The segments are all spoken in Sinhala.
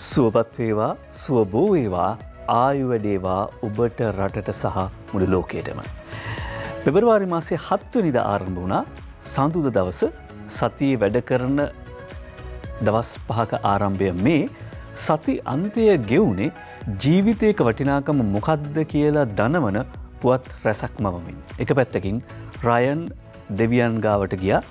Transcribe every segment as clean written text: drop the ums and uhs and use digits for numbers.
සුවපත් වේවා සුවබෝ වේවා ආයු වැඩේවා ඔබට රටට සහ මුළු ලෝකයටම. පෙබරවාරි මාසයේ 7 වෙනිදා ආරම්භ වුණා සඳුදා දවස සතියේ වැඩ කරන දවස් 5ක ආරම්භය මේ සති අන්තය ගෙවුනේ ජීවිතයක වටිනාකම මොකක්ද කියලා දනවන පුවත් රැසක් මවමින්. එක පැත්තකින් රයන් දෙවියන් ගාවට ගියා.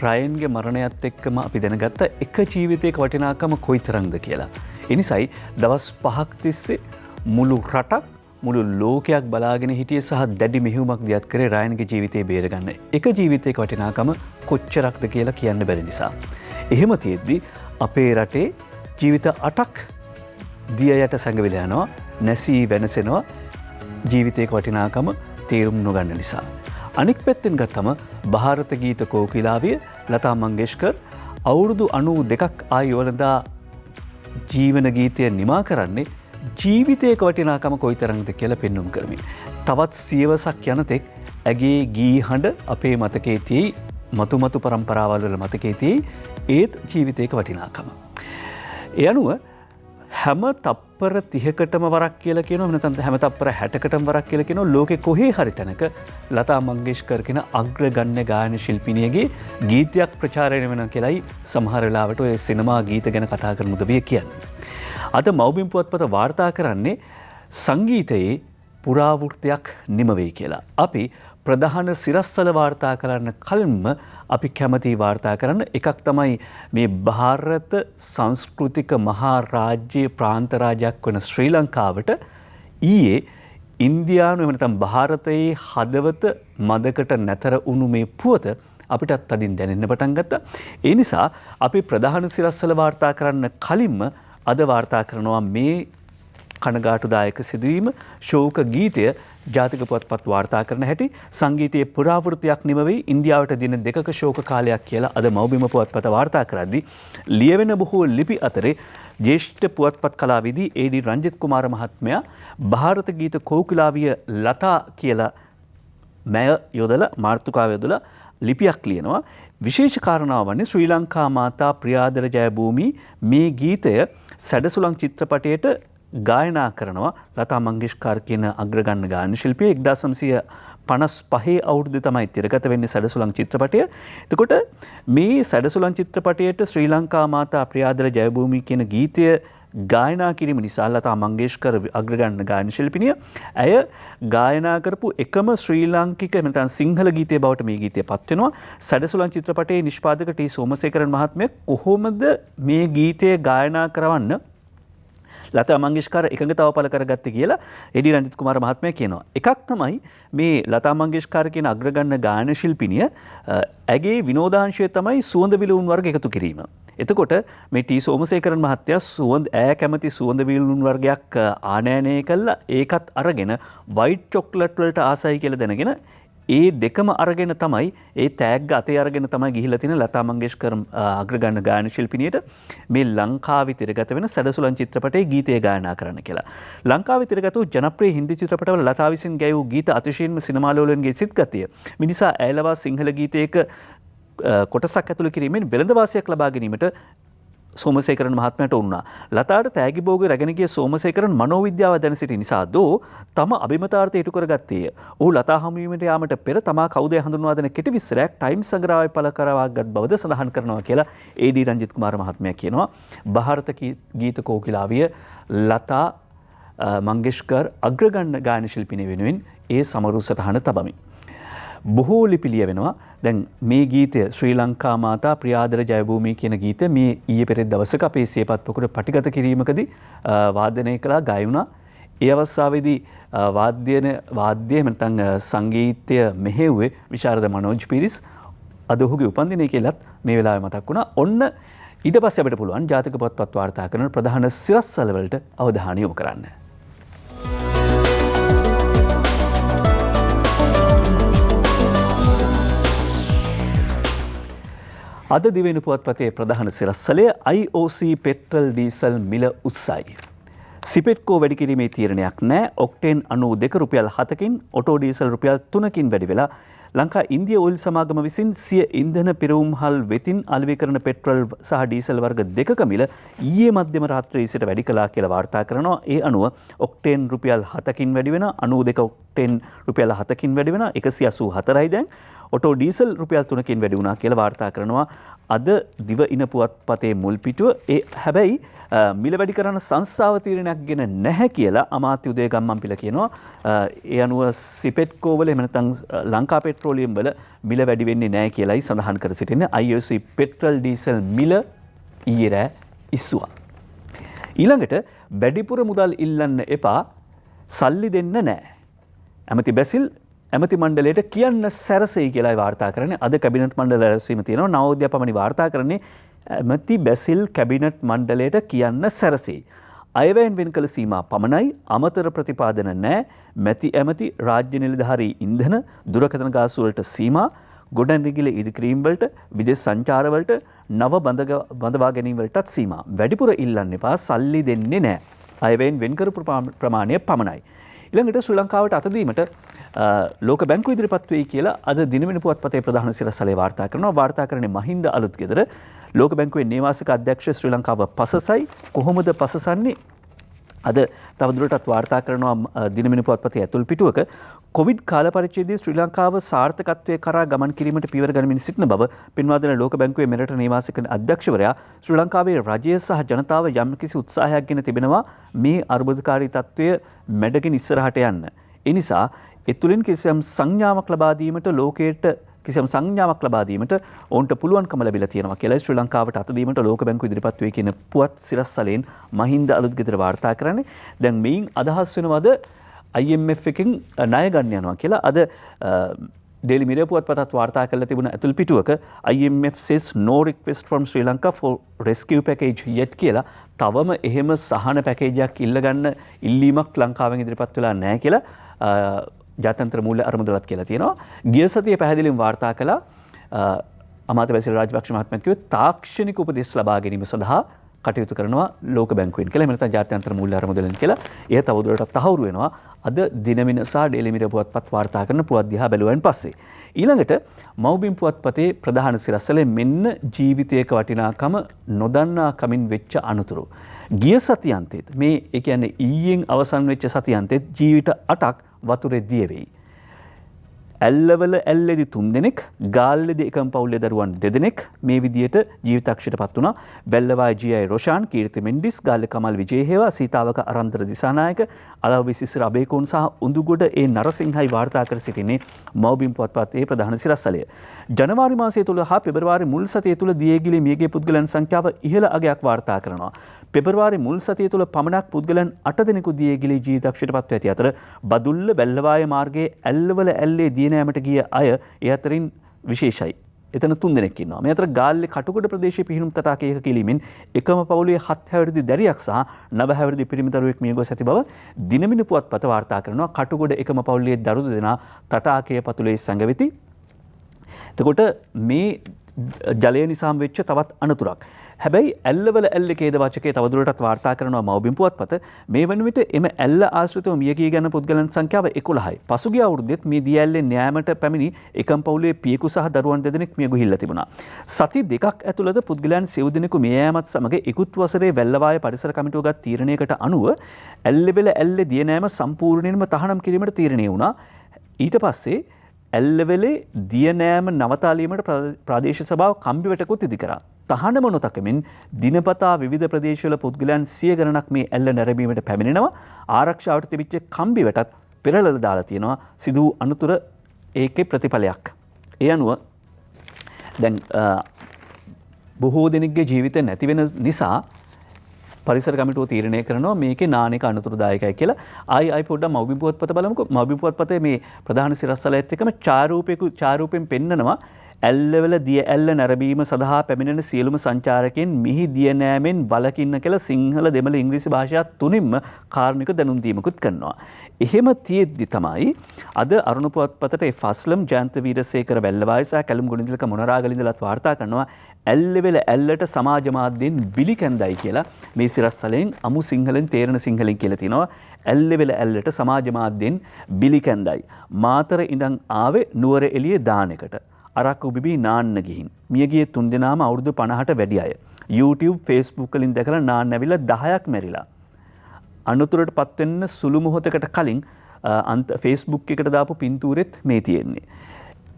රයන්ගේ මරණයත් එක්කම අපි දැනගත්ත එක ජීවිතයක වටිනාකම කොයිතරම්ද කියලා. එනිසයි දවස් 5ක් තිස්සේ මුළු රටක් මුළු ලෝකයක් බලාගෙන හිටියේ සහ දැඩි මෙහෙයුමක් දියත් කරේ රයන්ගේ ජීවිතේ බේරගන්න. එක ජීවිතයක වටිනාකම කොච්චරක්ද කියලා කියන්න බැරි නිසා. එහෙම තියෙද්දි අපේ රටේ ජීවිත 8ක් දිය යට සැඟවිලා යනවා, නැසී වෙනසෙනවා ජීවිතයක වටිනාකම තේරුම් නොගන්න නිසා. අනික් පැත්තෙන් ගත්තම ಭಾರತ ගීත කෝකිලාවිය ලතා මංගেশකර් අවුරුදු 92ක් ආයෝලදා ජීවන ගීතය නිමා කරන්නේ ජීවිතයක වටිනාකම කොයිතරම්ද කියලා පෙන්වුම් කරමින්. තවත් සියවසක් යනතෙක් ඇගේ ගී හඬ අපේ මතකයේ තියෙයි, මතු පරම්පරාවල් වල මතකයේ තියෙයි ඒත් ජීවිතයක වටිනාකම. ඒ අනුව හැම තප්පර 30කටම වරක් කියලා කියනවා, නැත්නම් හැම තප්පර 60කටම වරක් කියලා කියනවා ලෝකේ කොහේ හරි තැනක ලතා මංගেশකර් කියන අග්‍රගණ්‍ය ගායන ශිල්පිනියගේ ගීතයක් ප්‍රචාරණය වෙනවා කියලායි සමහර වෙලාවට ඔය සිනමා ගීත ගැන කතා කරන උදවිය කියන්නේ. අද මව්බිම් පුවත්පත වාර්තා කරන්නේ සංගීතයේ පුරාවෘත්තයක් නිම වෙයි කියලා. අපි ප්‍රධාන සිරස්වල වාර්තා කරන්න කලින්ම අපි කැමති වාර්තා කරන්න එකක් තමයි මේ ಭಾರತ සංස්කෘතික මහා රාජ්‍ය ප්‍රාන්ත රාජ්‍යයක් වන ශ්‍රී ලංකාවට ඊයේ ඉන්දියානු එහෙම නැත්නම් ಭಾರತයේ හදවත මදකට නැතර වුණු මේ පුවත අපිටත් අදින් දැනෙන්න පටන් ගත්තා. ඒ නිසා අපි ප්‍රධාන සිරස්වල වාර්තා කරන්න කලින්ම අද වාර්තා කරනවා මේ කනගාටුදායක සිදුවීම ශෝක ගීතය ජාතික පුවත්පත් වාර්තා කරන හැටි සංගීතයේ පුරාවෘත්තයක් නිම වෙයි ඉන්දියාවට දින 2ක ශෝක කාලයක් කියලා අද මව්බිම පුවත්පත වාර්තා කරද්දී ලියවෙන බොහෝ ලිපි අතරේ ජ්‍යෙෂ්ඨ පුවත්පත් කලාවිදී ඒ.ඩී. රංජිත් කුමාර මහත්මයා ಭಾರತ ගීත කෝකිලාවිය ලතා කියලා මැය යොදලා මාතෘකාව යොදලා ලිපියක් ලියනවා. විශේෂ කාරණාව වන්නේ ශ්‍රී ලංකා මාතා ප්‍රියාදර ජයභූමි මේ ගීතය සැඩසුලං චිත්‍රපටයට ගායනා කරනවා ලතා මංගেশකර් කියන අග්‍රගණ්‍ය ගායන ශිල්පිය. 1955 අවුරුද්දේ තමයි තිරගත වෙන්නේ සැඩසුලං චිත්‍රපටය. එතකොට මේ සැඩසුලං චිත්‍රපටයට ශ්‍රී ලංකා මාතා ප්‍රියාදර ජයභූමි කියන ගීතය ගායනා කිරීම නිසා ලතා මංගেশකර් අග්‍රගණ්‍ය ගායන ශිල්පිනිය ඇය ගායනා කරපු එකම ශ්‍රී ලාංකික නැත්නම් සිංහල ගීතය බවට මේ ගීතය පත් වෙනවා. සැඩසුලං චිත්‍රපටයේ නිෂ්පාදක ටී සෝමසේකරන් මහත්මයා කොහොමද මේ ගීතය ගායනා කරවන්න ලතා මංගেশකර් එකඟතාව පළ කරගත්තේ කියලා ඒ.ඩී. රංජිත් කුමාර මහත්මයා කියනවා. එකක් තමයි මේ ලතා මංගেশකර් කියන අග්‍රගණ්‍ය ගායන ශිල්පිනිය ඇගේ විනෝදාංශය තමයි සුවඳ විලවුන් වර්ග එකතු කිරීම. එතකොට මේ ටී සෝමසේකරන් මහත්තයා ඈ කැමති සුවඳ විලවුන් වර්ගයක් ආනයනය කළා. ඒකත් අරගෙන වයිට් චොක්ලට් වලට ආසයි කියලා දැනගෙන ඒ දෙකම අරගෙන තමයි ඒ තෑග්ග අතේ අරගෙන තමයි ගිහිල්ලා තියෙන ලතා මංගেশකර් අග්‍රගණ්‍ය ගායන ශිල්පිනියට මේ ලංකාවේ තිරගත වෙන සැඩසුලං චිත්‍රපටයේ ගීතය ගායනා කරන්න කියලා. ලංකාවේ තිරගත වූ ජනප්‍රිය හින්දි චිත්‍රපටවල ලතා විසින් ගැයූ ගීත අතිශයින්ම සිනමාලෝලයන්ගේ සිත් ගතිය මිනිසා ඇයලවා සිංහල ගීතයක කොටසක් ඇතුළු කිරීමෙන් වෙළඳ වාසියක් ලබා ගැනීමට සෝමසේකරන් මහත්මයාට වුණා. ලතාට තෑගි භෝග රැගෙන ගිය සෝමසේකරන් මනෝවිද්‍යාව දැන සිටි නිසා දෝ තම අභිමතාර්ථය ඉටු කරගත්තේය. ඔහු ලතා හමුවීමට යාමට පෙර තමා කවුද හඳුන්වා දෙන කෙටි විස්තරයක් ටයිම්ස් සංග්‍රහය පළ කරවාගත් බවද සඳහන් කරනවා කියලා ඒ.ඩී. රංජිත් කුමාර මහත්මයා කියනවා. ಭಾರತ ගීත කෝකිලාවිය ලතා මංගেশකර් අග්‍රගණ්‍ය ගායන ශිල්පිනිය වෙනුවෙන් ඒ සමරු සටහන තබමින් බොහෝ ලිපි ලියවෙනවා. දැන් මේ ගීතය ශ්‍රී ලංකා මාතා ප්‍රියාදර ජයභූමි කියන ගීතය මේ ඊයේ පෙරේද දවසක අපේ සියපත් පොකුර පටිගත කිරීමකදී වාදනය කළා, ගායුණා. ඒ අවස්ථාවේදී වාද්‍ය නැත්නම් සංගීතය මෙහෙව්වේ විශාරද මනෝජ් පිරිස්. අද ඔහුගේ උපන්දිනය කියලත් මේ වෙලාවේ මතක් වුණා. ඔන්න ඊට පස්සේ අපිට පුළුවන් ජාතික පොත්පත් වාර්තා කරන ප්‍රධාන සිරස්වල වලට අවධානය යොමු කරන්න. අද දිවෙන පුවත්පතේ ප්‍රධාන සිරස්වලය IOC පෙට්‍රල් ඩීසල් මිල උත්සයි. සිපෙට්කෝ වැඩි කිරීමේ තීරණයක් නැහැ. ඔක්ටේන් 92 රුපියල් 7කින් ඔටෝ ඩීසල් රුපියල් 3කින් වැඩි වෙලා ලංකා ඉන්දිය ඔයිල් සමාගම විසින් සිය ඉන්ධන පිරවුම්හල් වෙතින් අලෙවි කරන පෙට්‍රල් සහ ඩීසල් වර්ග දෙකක මිල ඊයේ මධ්‍යම රාත්‍රියේ සිට වැඩි කළා කියලා වාර්තා කරනවා. ඒ අනුව ඔක්ටේන් රුපියල් 7කින් වැඩි වෙන 92 ඔක්ටේන් රුපියල් 7කින් වැඩි වෙන 184යි දැන්. ඔටෝ ඩීසල් රුපියල් 3කින් වැඩි වුණා කියලා වාර්තා කරනවා. අද දිව ඉන පුවත්පතේ මුල් පිටුව. හැබැයි මිල වැඩි කරන සංස්ථාව තීරණයක් ගෙන නැහැ කියලා අමාත්‍ය උදය ගම්මන්පිල කියනවා. ඒ අනුව සිපෙට්කෝ වල එහෙම නැත්නම් ලංකා පෙට්‍රෝලියම් වල මිල වැඩි වෙන්නේ නැහැ කියලායි සඳහන් කර සිටින්නේ. IOC පෙට්‍රල් ඩීසල් මිල ඊයේ රෑ ඉස්සුවා. ඊළඟට වැඩිපුර මුදල් ඉල්ලන්න එපා, සල්ලි දෙන්න නැහැ. ඇමති බැසිල් ඇමති මණ්ඩලයට කියන්න සැරසෙයි කියලායි වාර්තා කරන්නේ. අද කැබිනට් මණ්ඩල රැස්වීම තියෙනවා. නවෝදය පමණි වාර්තා කරන්නේ ඇමති බැසිල් කැබිනට් මණ්ඩලයට කියන්න සැරසෙයි. අයවැයෙන් වෙන් කළ සීමා පමණයි, අමතර ප්‍රතිපාදන නැහැ. මැති ඇමති රාජ්‍ය නිලධාරී ඉන්ධන දුරකථන ගාස්තු වලට සීමා, ගොඩනැගිලි ඉදිකිරීම් වලට, විදේශ සංචාර වලට, නව බඳවා ගැනීම වලටත් සීමා. වැඩිපුර ඉල්ලන්න එපා, සල්ලි දෙන්නේ නැහැ. අයවැයෙන් වෙන් කරපු ප්‍රමාණය පමණයි. ඊළඟට ශ්‍රී ලංකාවට අතදීමට ලෝක බැංකුව ඉදිරිපත් වෙයි කියලා අද දිනවෙන පුවත්පතේ ප්‍රධාන සිරස්තලයේ වාර්තා කරනවා. වාර්තා කරන්නේ මහින්ද අලුත්ගෙදර. ලෝක බැංකුවේ නේවාසික අධ්‍යක්ෂ ශ්‍රී ලංකාව පසසයි. කොහොමද පසසන්නේ? අද තවදුරටත් වාර්තා කරනවා දිනවෙන පුවත්පතේ ඇතුල් පිටුවක. කොවිඩ් කාල පරිච්ඡේදයේ ශ්‍රී ලංකාව සාර්ථකත්වයේ කරා ගමන් කිරීමට පියවර ගනිමින් සිටින බව පෙන්වා දෙන ලෝක බැංකුවේ මෙරට නේවාසික අධ්‍යක්ෂවරයා ශ්‍රී ලංකාවේ රජය සහ ජනතාව යම්කිසි උත්සාහයක් ගෙන තිබෙනවා මේ අර්බුදකාරී තත්ත්වය මැඩගෙන ඉස්සරහට යන්න. ඒ නිසා ඒ තුළින් කිසියම් සංඥාවක් ලබා දීමට ලෝකයට කිසියම් සංඥාවක් ලබා දීමට ඔවුන්ට පුළුවන්කම ලැබිලා තියෙනවා කියලා ශ්‍රී ලංකාවට අත දීමට ලෝක බැංකුව ඉදිරිපත් වේ කියන පුවත් සිරස්තලයෙන් මහින්ද අලුත්ගෙදර වාර්තා කරන්නේ. දැන් මේන් අදහස් වෙනවද IMF එකෙන් ණය ගන්න යනවා කියලා. අද Daily Mirror පුවත්පතත් වාර්තා කරලා තිබුණ ඇතුල් පිටුවක IMF says no request from Sri Lanka for rescue package yet කියලා තවම එහෙම සහන පැකේජයක් ඉල්ලීමක් ලංකාවෙන් ඉදිරිපත් වෙලා නැහැ කියලා ජාත්‍යන්තර මූල්‍ය අරමුදලත් කියලා තියෙනවා. ගිය සතියේ පැහැදිලිවම වාර්තා කළා අමාත්‍ය බැසිල් රාජපක්ෂ මහත්මයා කිව්වේ තාක්ෂණික උපදෙස් ලබා ගැනීම සඳහා කටයුතු කරනවා ලෝක බැංකුවෙන් කියලා. එහෙම නැත්නම් ජාත්‍යන්තර මූල්‍ය අරමුදලෙන් කියලා. එය තවදුරටත් තහවුරු වෙනවා. අද දිනමින සහ Daily Mirror පුවත්පත් වාර්තා කරන පුවත් දිහා බැලුවෙන් පස්සේ. ඊළඟට මව්බිම් පුවත්පතේ ප්‍රධාන සිරස්තලේ මෙන්න ජීවිතයක වටිනාකම නොදන්නා කමින් වෙච්ච අනුතුරු. ගිය සතියන්තෙත් මේ ඒ කියන්නේ ඊයෙන් අවසන් වෙච්ච සතියන්තෙත් ජීවිත 8ක් වතුරේ දිය වෙයි. ඇල්ලවල ඇල්ලෙදි 3 දෙනෙක්, ගාල්ලෙදි එකම පවුලේ දරුවන් 2 දෙනෙක් මේ විදියට ජීවිතක්ෂයට පත් වුණා. වැල්ලවායි GI රොෂාන්, කීර්ති මෙන්ඩිස්, ගාල්ලේ කමල් විජේහේවා, සීතාවක අරන්තර දිසානායක, අලව විසිසිර අබේකෝන් සහ උඳුගොඩ ඒ නරසිංහයි වාර්තා කර සිටින්නේ මව්බිම් පුවත්පතේ ප්‍රධාන සිරස්තලය. ජනවාරි මාසය තුල හා පෙබරවාරි මුල් සතිය තුල දියගිලි මියගේ පුද්ගලයන් සංඛ්‍යාව ඉහළ අගයක් වාර්තා කරනවා. පෙබරවාරි මුල් සතිය තුල පමණක් පුද්ගලයන් 8 දෙනෙකු දියගිලි ජීවිතක්ෂයට පත් වී ඇති අතර බදුල්ල වැල්ලවාය මාර්ගයේ ඇල්ලවල ඇල්ලේ දියනෑමට ගිය අය ඒ අතරින් විශේෂයි. එතන 3 දෙනෙක් ඉන්නවා. මේ අතර ගාල්ලේ කටුගොඩ ප්‍රදේශයේ පිහිනුම් තටාකයක කිලිමින් එකම පවුලේ 7 හැවිරිදි දැරියක් සහ 9 හැවිරිදි පිරිමි දරුවෙක් මිය ගොස් ඇති බව දිනමින පුවත්පත වාර්තා කරනවා. කටුගොඩ එකම පවුලේ දරු දෙදෙනා තටාකයේ පතුලේ සැඟවිති. එතකොට මේ ජලය නිසාම වෙච්ච තවත් අනතුරක්. හැබැයි ඇල්ලවල ඇල්ලේ ඛේද වාචකයේ තවදුරටත් වාර්තා කරනවා මව්බිම් පුවත්පත. මේ වන විට එම ඇල්ල ආශ්‍රිතව මියගිය යන පුද්ගලයන් සංඛ්‍යාව 11යි. පසුගිය අවුරුද්දෙත් මේ දී ඇල්ලේ න්යාමට පැමිණි එකම පවුලේ පියෙකු සහ දරුවන් 2 දෙනෙක් මිය ගිහිල්ලා තිබුණා. සති දෙකක් ඇතුළත පුද්ගලයන් 9 දෙනෙකු මිය යාමත් සමග ඉකුත් වසරේ වැල්ලවාය පරිසර කමිටුව ගත් තීරණයකට අනුව ඇල්ලවල ඇල්ලේ දිය නෑම සම්පූර්ණයෙන්ම තහනම් කිරීමට තීරණය වුණා. ඊට පස්සේ ඇල්ලවලේ දිය නෑම නවතාලීමට ප්‍රාදේශීය සභාව කම්බිවැටකුත් ඉදි කරා. තහනම නොතකමින් දිනපතා විවිධ ප්‍රදේශවල පුද්ගලයන් 100 ගණනක් මේ ඇල්ල නැරඹීමට පැමිණෙනවා. ආරක්ෂාවට තිබිච්ච කම්බිවැටත් පෙරළලා දාලා තියෙනවා. සිදු අනුතුර ඒකේ ප්‍රතිඵලයක්. ඒ අනුව දැන් බොහෝ දෙනෙක්ගේ ජීවිත නැති වෙන නිසා පරිසර කමිටුව තීරණය කරනවා මේකේ නානික අනුතුරුදායකයි කියලා. ආයි පොඩ්ඩක් මව්බිම් පුවත්පත බලමුකෝ. මව්බිම් පුවත්පතේ මේ ප්‍රධාන සිරස්තලයත් එක්කම ඡායාරූපයෙන් පෙන්නනවා ඇල්ලවල දිය ඇල්ල නැරඹීම සඳහා පැමිණෙන සියලුම සංචාරකයන් මිහි දිය නෑමෙන් වළකින්න කියලා සිංහල දෙමළ ඉංග්‍රීසි භාෂා තුනින්ම කාර්මික දැනුම් දීමකුත් කරනවා. එහෙම තියෙද්දි තමයි අද අරුණ පුවත්පතට ෆස්ලම් ජයන්ත වීරසේකර වැල්ලවාය සහ කැලුම් ගුණතිලක මොනරාගල ඉඳලත් වාර්තා කරනවා ඇල්ලවල ඇල්ලට සමාජ මාධ්‍යෙන් බිලි කැන්දයි කියලා මේ සිරස්තලෙන් අමු සිංහලෙන් තේරෙන සිංහලෙන් කියලා තිනවා. ඇල්ලවල ඇල්ලට සමාජ මාධ්‍යෙන් බිලි කැන්දයි. මාතර ඉඳන් ආවේ නුවර එළියේ දානෙකට. අරක්කු බිබී නාන්න ගිහින්. මියගිය 3 දෙනාම අවුරුදු 50ට වැඩි අය. YouTube Facebook වලින් දැකලා නාන්න ඇවිල්ලා 10ක් මැරිලා. අනුතුරට පත්වෙන්න සුළු මොහොතකට කලින් Facebook එකට දාපු පින්තූරෙත් මේ තියෙන්නේ.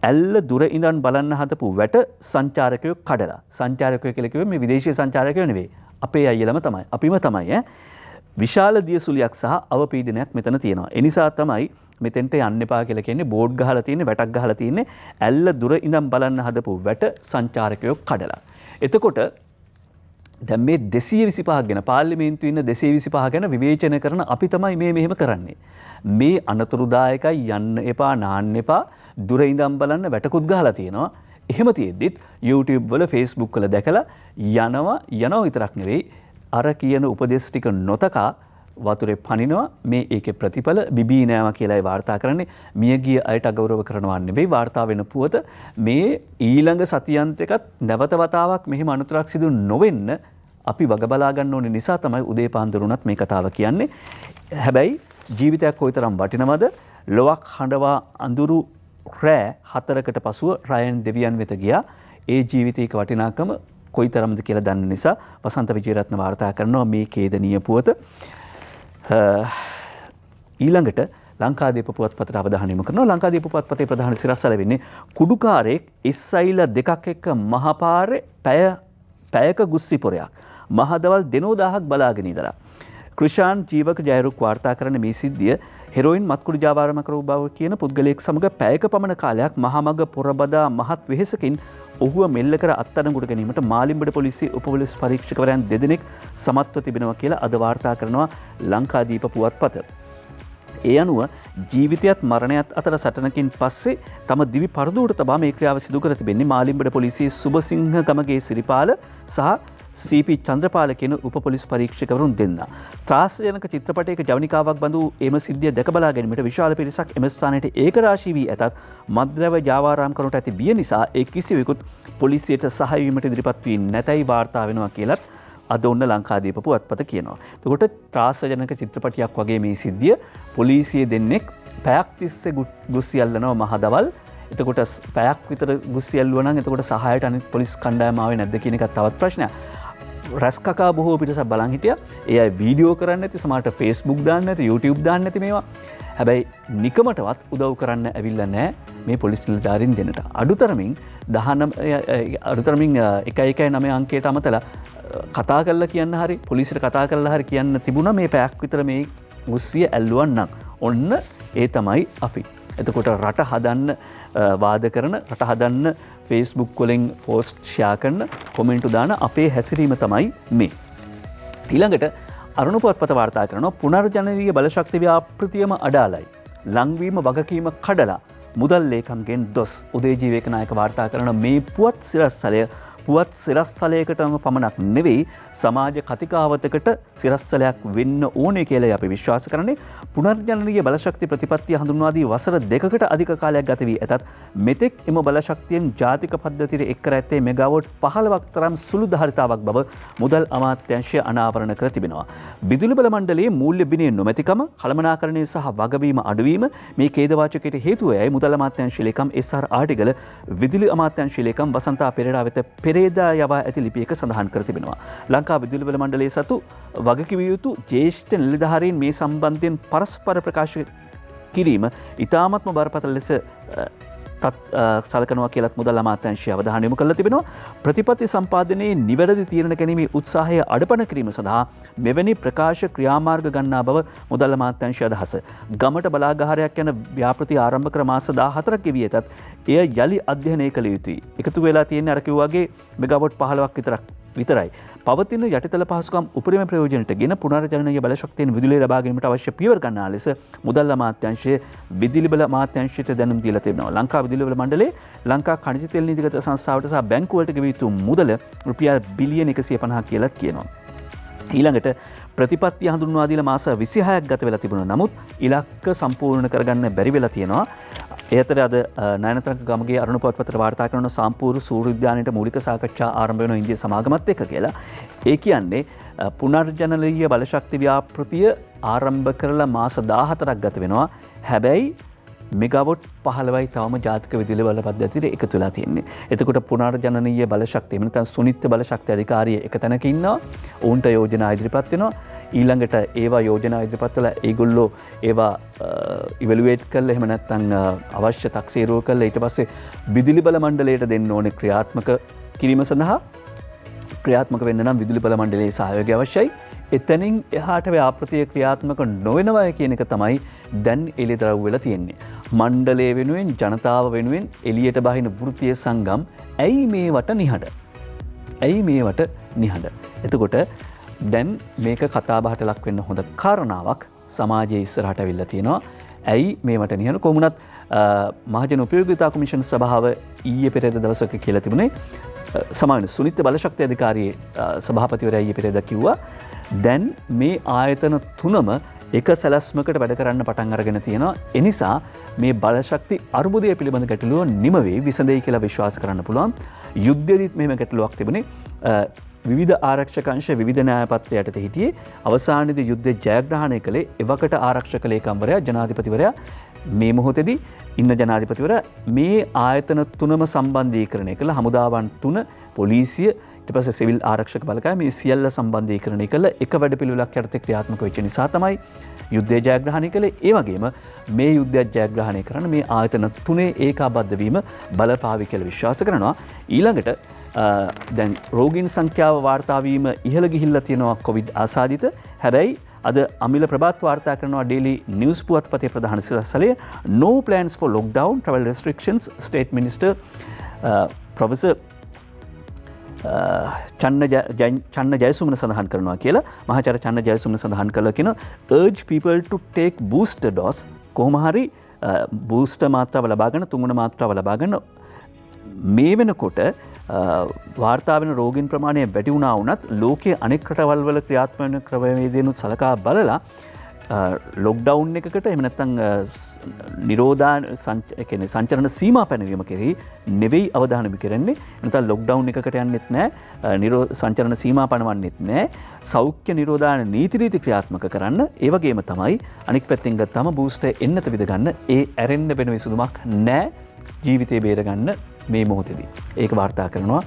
ඇල්ල දුර ඉඳන් බලන්න හදපු වැට සංචාරකයෝ කඩලා. සංචාරකයෝ කියලා කිව්වේ මේ විදේශීය සංචාරකයෝ නෙවෙයි. අපේ අයියලම තමයි. අපිම තමයි විශාල දියසුලියක් සහ අවපීඩනයක් මෙතන තියෙනවා. ඒ නිසා තමයි මෙතෙන්ට යන්න එපා කියලා කියන්නේ බෝඩ් ගහලා තියෙන්නේ වැටක් ගහලා තියෙන්නේ ඇල්ල දුර ඉඳන් බලන්න හදපු වැට සංචාරකයෝ කඩලා. එතකොට දැන් මේ 225 ගැන පාර්ලිමේන්තුවේ ඉන්න 225 ගැන විවේචනය කරන අපි තමයි මේ මෙහෙම කරන්නේ. මේ අනතුරුදායකයි යන්න එපා නාන්න එපා දුර ඉඳන් බලන්න වැටකුත් ගහලා තියෙනවා. එහෙම තියෙද්දිත් YouTube වල Facebook වල දැකලා යනවා විතරක් නෙවෙයි අර කියන උපදේශ ටික නොතකා වතුරේ පනිනවා මේ ඒකේ ප්‍රතිඵල බිබී නෑම කියලායි වාර්තා කරන්නේ. මියගිය අයට අගෞරව කරනවා නෙවෙයි වාර්තා වෙන පුවත මේ ඊළඟ සතියන්ත එකත් නැවත වතාවක් මෙහෙම අනතුරක් සිදු නොවෙන්න අපි වග බලා ගන්න ඕනේ නිසා තමයි උදේ පාන්දර උනත් මේ කතාව කියන්නේ. හැබැයි ජීවිතයක් කොයිතරම් වටිනවද? ලොවක් හඬවා අඳුරු රෑ 4කට පසුව රයන් දෙවියන් වෙත ගියා. ඒ ජීවිතයක වටිනාකම කොයිතරම්ද කියලා දන්න නිසා වසන්ත විජේරත්න වාර්තා කරනවා මේ ඛේදනීය පුවත. ඊළඟට ලංකාදීප පුවත්පතට අවධානය යොමු කරනවා. ලංකාදීප පුවත්පතේ ප්‍රධාන සිරස්වල වෙන්නේ කුඩුකාරයෙක් ඉස්සයිල දෙකක් එක්ක මහපාරේ පැයක ගුස්සිපොරයක් මහදවල් දෙනෝ 1000ක් බලාගෙන ඉඳලා. ක්‍රිෂාන් ජීවක ජයරුක් වාර්තා කරන මේ සිද්ධිය හෙරොයින් මත්කුඩු ජාවාරම කරව බව කියන පුද්ගලයෙක් සමග පැයක පමණ කාලයක් මහමග පොරබදා මහත් වෙහෙසකින් ඔහුව මෙල්ල කර අත්අඩංගුවට ගැනීමට මාලිම්බඩ පොලිසිය උපපොලිස් පරීක්ෂකවරයන් දෙදෙනෙක් සමත්ව තිබෙනවා කියලා අද වාර්තා කරනවා ලංකාදීප පුවත්පත. ඒ අනුව ජීවිතයත් මරණයත් අතර සටනකින් පස්සේ තම දිවි පරදුවට තබා මේ ක්‍රියාව සිදු කර තිබෙන්නේ මාලිම්බඩ පොලිසියේ සුබසිංහ ගමගේ සිරිපාල සහ CP චන්ද්‍රපාල කියන උපපොලිස් පරීක්ෂකවරුන් දෙන්නා. ත්‍රාසජනක චිත්‍රපටයක ජවනිකාවක් බඳු එම සිද්ධිය දැක බලා ගැනීමට විශාල පිරිසක් එම ස්ථානයට ඒකරාශී වී ඇතත් මද්ද්‍රව්‍ය ජාවාරම් කරනට ඇති බිය නිසා ඒ කිසිවෙකුත් පොලිසියට සහාය වීමට ඉදිරිපත් වී නැතයි වාර්තා වෙනවා කියලත් අද ඔන්න ලංකාදීප පුවත්පත කියනවා. එතකොට ත්‍රාසජනක චිත්‍රපටයක් වගේ මේ සිද්ධිය පොලිසිය දෙන්නෙක් පැයක් තිස්සේ ගුස්සි අල්ලනවා මහදවල්. එතකොට පැයක් විතර ගුස්සි ඇල්ලුවා නම් එතකොට සහායට අනිත් පොලිස් කණ්ඩායම ආවේ නැද්ද කියන එකත් තවත් ප්‍රශ්නයක්. රැස්කකා බොහෝ පිටසක් බලන් හිටියා. ඒ අය වීඩියෝ කරන්න නැති, සමහරට Facebook දාන්න නැති, YouTube දාන්න නැති මේවා. හැබැයි නිකමටවත් උදව් කරන්න ඇවිල්ලා නැහැ මේ පොලිස් නිලධාරීන් දෙන්නට. අඩුතරමින් 119 අංකයට අමතලා කතා කරලා කියන්න හරි පොලිසියට කතා කරලා හරි කියන්න තිබුණා මේ පැයක් විතර මේ ගුස්සිය ඇල්ලුවන් නම්. ඔන්න ඒ තමයි අපි. එතකොට රට හදන්න වාද කරන, රට හදන්න Facebook වලින් පෝස්ට් ෂෙයා කරන, කොමෙන්ටු දාන අපේ හැසිරීම තමයි මේ. ඊළඟට අරුණ පුවත්පත වාර්තා කරනවා පුනර්ජනනීය බලශක්ති ව්‍යාපෘතියම අඩාලයි. ලංවීම වගකීම කඩලා මුදල් ලේකම්ගෙන් දොස්. උදේජීව ඒකනායක වාර්තා කරන මේ පුවත් සිරස්තලයකටම පමණක් නෙවෙයි සමාජ කතිකාවතකට සිරස්තලයක් වෙන්න ඕනේ කියලා අපි විශ්වාස කරන්නේ. පුනර්ජනනීය බලශක්ති ප්‍රතිපත්තිය හඳුන්වා දී වසර 2කට අධික කාලයක් ගත වී ඇතත් මෙතෙක් එම බලශක්තියෙන් ජාතික පද්ධතියට එක් කර ඇත්තේ මෙගාවොට් 15ක් තරම් සුළු ධාරිතාවක් බව මුදල් අමාත්‍යාංශය අනාවරණ කර තිබෙනවා. විදුලි බල මණ්ඩලයේ මූල්‍ය බිඳේ නොමැතිකම, කළමනාකරණය සහ වගවීම අඩුවීම මේ ඛේදවාචකයට හේතුව යයි මුදල් අමාත්‍යාංශ ලේකම් SR ආටිගල විදුලි අමාත්‍යාංශ ලේකම් වසන්තා පෙරේරා වෙත පෙරේදා යවා ඇති ලිපියක සඳහන් කර තිබෙනවා. ලංකා විදුලි බල මණ්ඩලයේ සතු වගකිව යුතු ජ්‍යෙෂ්ඨ නිලධාරීන් මේ සම්බන්ධයෙන් පරස්පර ප්‍රකාශ කිරීම ඉතාමත්ම බරපතල ලෙස සලකනවා කියලත් මුදල් අමාත්‍යාංශය අවධානය යොමු කරලා තිබෙනවා. ප්‍රතිපත්ති සම්පාදනයේ නිවැරදි තීරණ ගැනීමේ උත්සාහය අඩපණ කිරීම සඳහා මෙවැනි ප්‍රකාශ ක්‍රියාමාර්ග ගන්නා බව මුදල් අමාත්‍යාංශය අදහස. ගමට බලාගාරයක් යන ව්‍යාපෘති ආරම්භ කර මාස 14ක් ගෙවී ඇතත් එය යලි අධ්‍යයනය කළ යුතුයි. එකතු වෙලා තියෙන අර කිව්වාගේ මෙගාවොට් 15ක් විතරක් විතරයි. පවතින යටිතල පහසුකම් උපරිම ප්‍රයෝජනට ගෙන පුනර්ජනනීය බලශක්තියෙන් විදුලිය ලබා ගැනීමට අවශ්‍ය පියවර ගන්නා ලෙස මුදල් අමාත්‍යාංශයේ විදුලි බල අමාත්‍යාංශයට දැනුම් දීලා තිබෙනවා. ලංකා විදුලි බල මණ්ඩලයේ ලංකා khනිජ තෙල් නීතිගත සංස්ථාවට සහ බැංකුවලට ගෙවිය යුතු මුදල රුපියල් බිලියන 150 කියලාත් කියනවා. ඊළඟට ප්‍රතිපත්ති හඳුන්වා දීලා මාස 26ක් ගත වෙලා තිබුණා. නමුත් ඉලක්ක සම්පූර්ණ කරගන්න බැරි වෙලා තියෙනවා. ඒ අතර අද නයනතරංග ගමගේ අරුණ පුවත්පතට වාර්තා කරන සම්පූර්ණ සූර්ය උද්‍යානයේ මූලික සාකච්ඡා ආරම්භ වෙන ඉන්දිය සමාගමත් එක්ක කියලා. ඒ කියන්නේ පුනර්ජනනීය බලශක්ති ව්‍යාපෘතිය ආරම්භ කරලා මාස 14ක් ගත වෙනවා. හැබැයි මෙගාවොට් 15යි තවම ජාතික විදුලි බල පද්ධතියට එකතු වෙලා තියෙන්නේ. එතකොට පුනර්ජනනීය බලශක්තිය නැත්නම් සුනිත්‍ය බලශක්ති අධිකාරිය එක තැනක ඉන්නවා. ඔවුන්ට යෝජනා ඉදිරිපත් වෙනවා. ඊළඟට ඒවා යෝජනා ඉදිරිපත් වෙලා ඒගොල්ලෝ ඒවා ඉවලුවේට් කරලා එහෙම නැත්නම් අවශ්‍ය තක්සේරුව කරලා ඊට පස්සේ විදුලි බල මණ්ඩලයට දෙන්න ඕනේ ක්‍රියාත්මක කිරීම සඳහා ක්‍රියාත්මක වෙන්න නම් විදුලි බල මණ්ඩලයේ සහයෝගය අවශ්‍යයි. එතනින් එහාට ව්‍යාපෘතිය ක්‍රියාත්මක නොවෙනවා කියන එක තමයි දැන් එළිදරව් වෙලා තියෙන්නේ. මණ්ඩලය වෙනුවෙන් ජනතාව වෙනුවෙන් එළියට බහින වෘත්තීය සංගම් ඇයි මේවට නිහඬ? ඇයි මේවට නිහඬ? එතකොට දැන් මේක කතා බහට ලක් වෙන්න හොඳ කාරණාවක් සමාජයේ ඉස්සරහට අවිල්ලා තියෙනවා. ඇයි මේවට නිහඬ? කොහොමුණත් මහජන උපයෝගිතා කොමිෂන් සභාව ඊයේ පෙරේද දවසක කියලා තිබුණේ සමාන සුනිත්‍ය බලශක්ති අධිකාරියේ සභාපතිවරයා ඊයේ පෙරේද කිව්වා දැන් මේ ආයතන තුනම එක සැලැස්මකට වැඩ කරන්න පටන් අරගෙන තියෙනවා. ඒ නිසා මේ බලශක්ති අර්බුදය පිළිබඳ ගැටලුව නිම වෙයි විසඳෙයි කියලා විශ්වාස කරන්න පුළුවන්. යුද්ධයේදීත් මෙහෙම ගැටලුවක් තිබුණේ. විවිධ ආරක්ෂක අංශ විවිධ න්‍යායපත්‍ර යටතේ හිටියේ. අවසානයේදී යුද්ධය ජයග්‍රහණය කළේ එවකට ආරක්ෂක ලේකම්වරයා ජනාධිපතිවරයා මේ මොහොතේදී ඉන්න ජනාධිපතිවරයා මේ ආයතන තුනම සම්බන්ධීකරණය කළ හමුදාවන් තුන පොලිසිය ඊට පස්සේ සිවිල් ආරක්ෂක බලකාය මේ සියල්ල සම්බන්ධීකරණය කළ එක වැඩපිළිවෙලක් යටතේ ක්‍රියාත්මක වෙච්ච නිසා තමයි යුද්ධය ජයග්‍රහණය කළේ. ඒ වගේම මේ යුද්ධය ජයග්‍රහණය කරන්න මේ ආයතන තුනේ ඒකාබද්ධ වීම බලපාවි කියලා විශ්වාස කරනවා. ඊළඟට දැන් රෝගීන් සංඛ්‍යාව වාර්තා වීම ඉහළ ගිහිල්ලා තියෙනවා කොවිඩ් ආසාදිත. හැබැයි අද අමිල ප්‍රභාත් වාර්තා කරනවා ඩේලි නිවුස් පුවත්පතේ ප්‍රධාන සිරස්තලය no plans for lockdown travel restrictions state minister professor Channa Jayasumana සඳහන් කරනවා කියලා. මහාචාර්ය චන්න ජයසුමන සඳහන් කළා කියන urge people to take booster dose කොහොම හරි බූස්ටර් මාත්‍රාව ලබා ගන්න තුන්වන මාත්‍රාව ලබා ගන්න. මේ වෙනකොට වාර්තා වෙන රෝගීන් ප්‍රමාණය වැඩි වුණා වුණත් ලෝකයේ අනෙක් රටවල් වල ක්‍රියාත්මක වෙන ක්‍රමවේදයන්ුත් සලකා බලලා ලොක්ඩවුන් එකකට එහෙම නැත්නම් නිරෝධාන කියන්නේ සංචරණ සීමා පැනවීම කෙරෙහි නෙවෙයි අවධානය යොමු කරන්නේ. නැත්නම් ලොක්ඩවුන් එකකට යන්නෙත් නැහැ. සංචරණ සීමා පනවන්නෙත් නැහැ. සෞඛ්‍ය නිරෝධාන නීති රීති ක්‍රියාත්මක කරන්න. ඒ වගේම තමයි අනික් පැත්තෙන් ගත්තාම බූස්ටර් එන්නත විද ගන්න ඒ ඇරෙන්න වෙන විසඳුමක් නැහැ. ජීවිතේ බේරගන්න මේ මොහොතේදී. ඒක වාර්තා කරනවා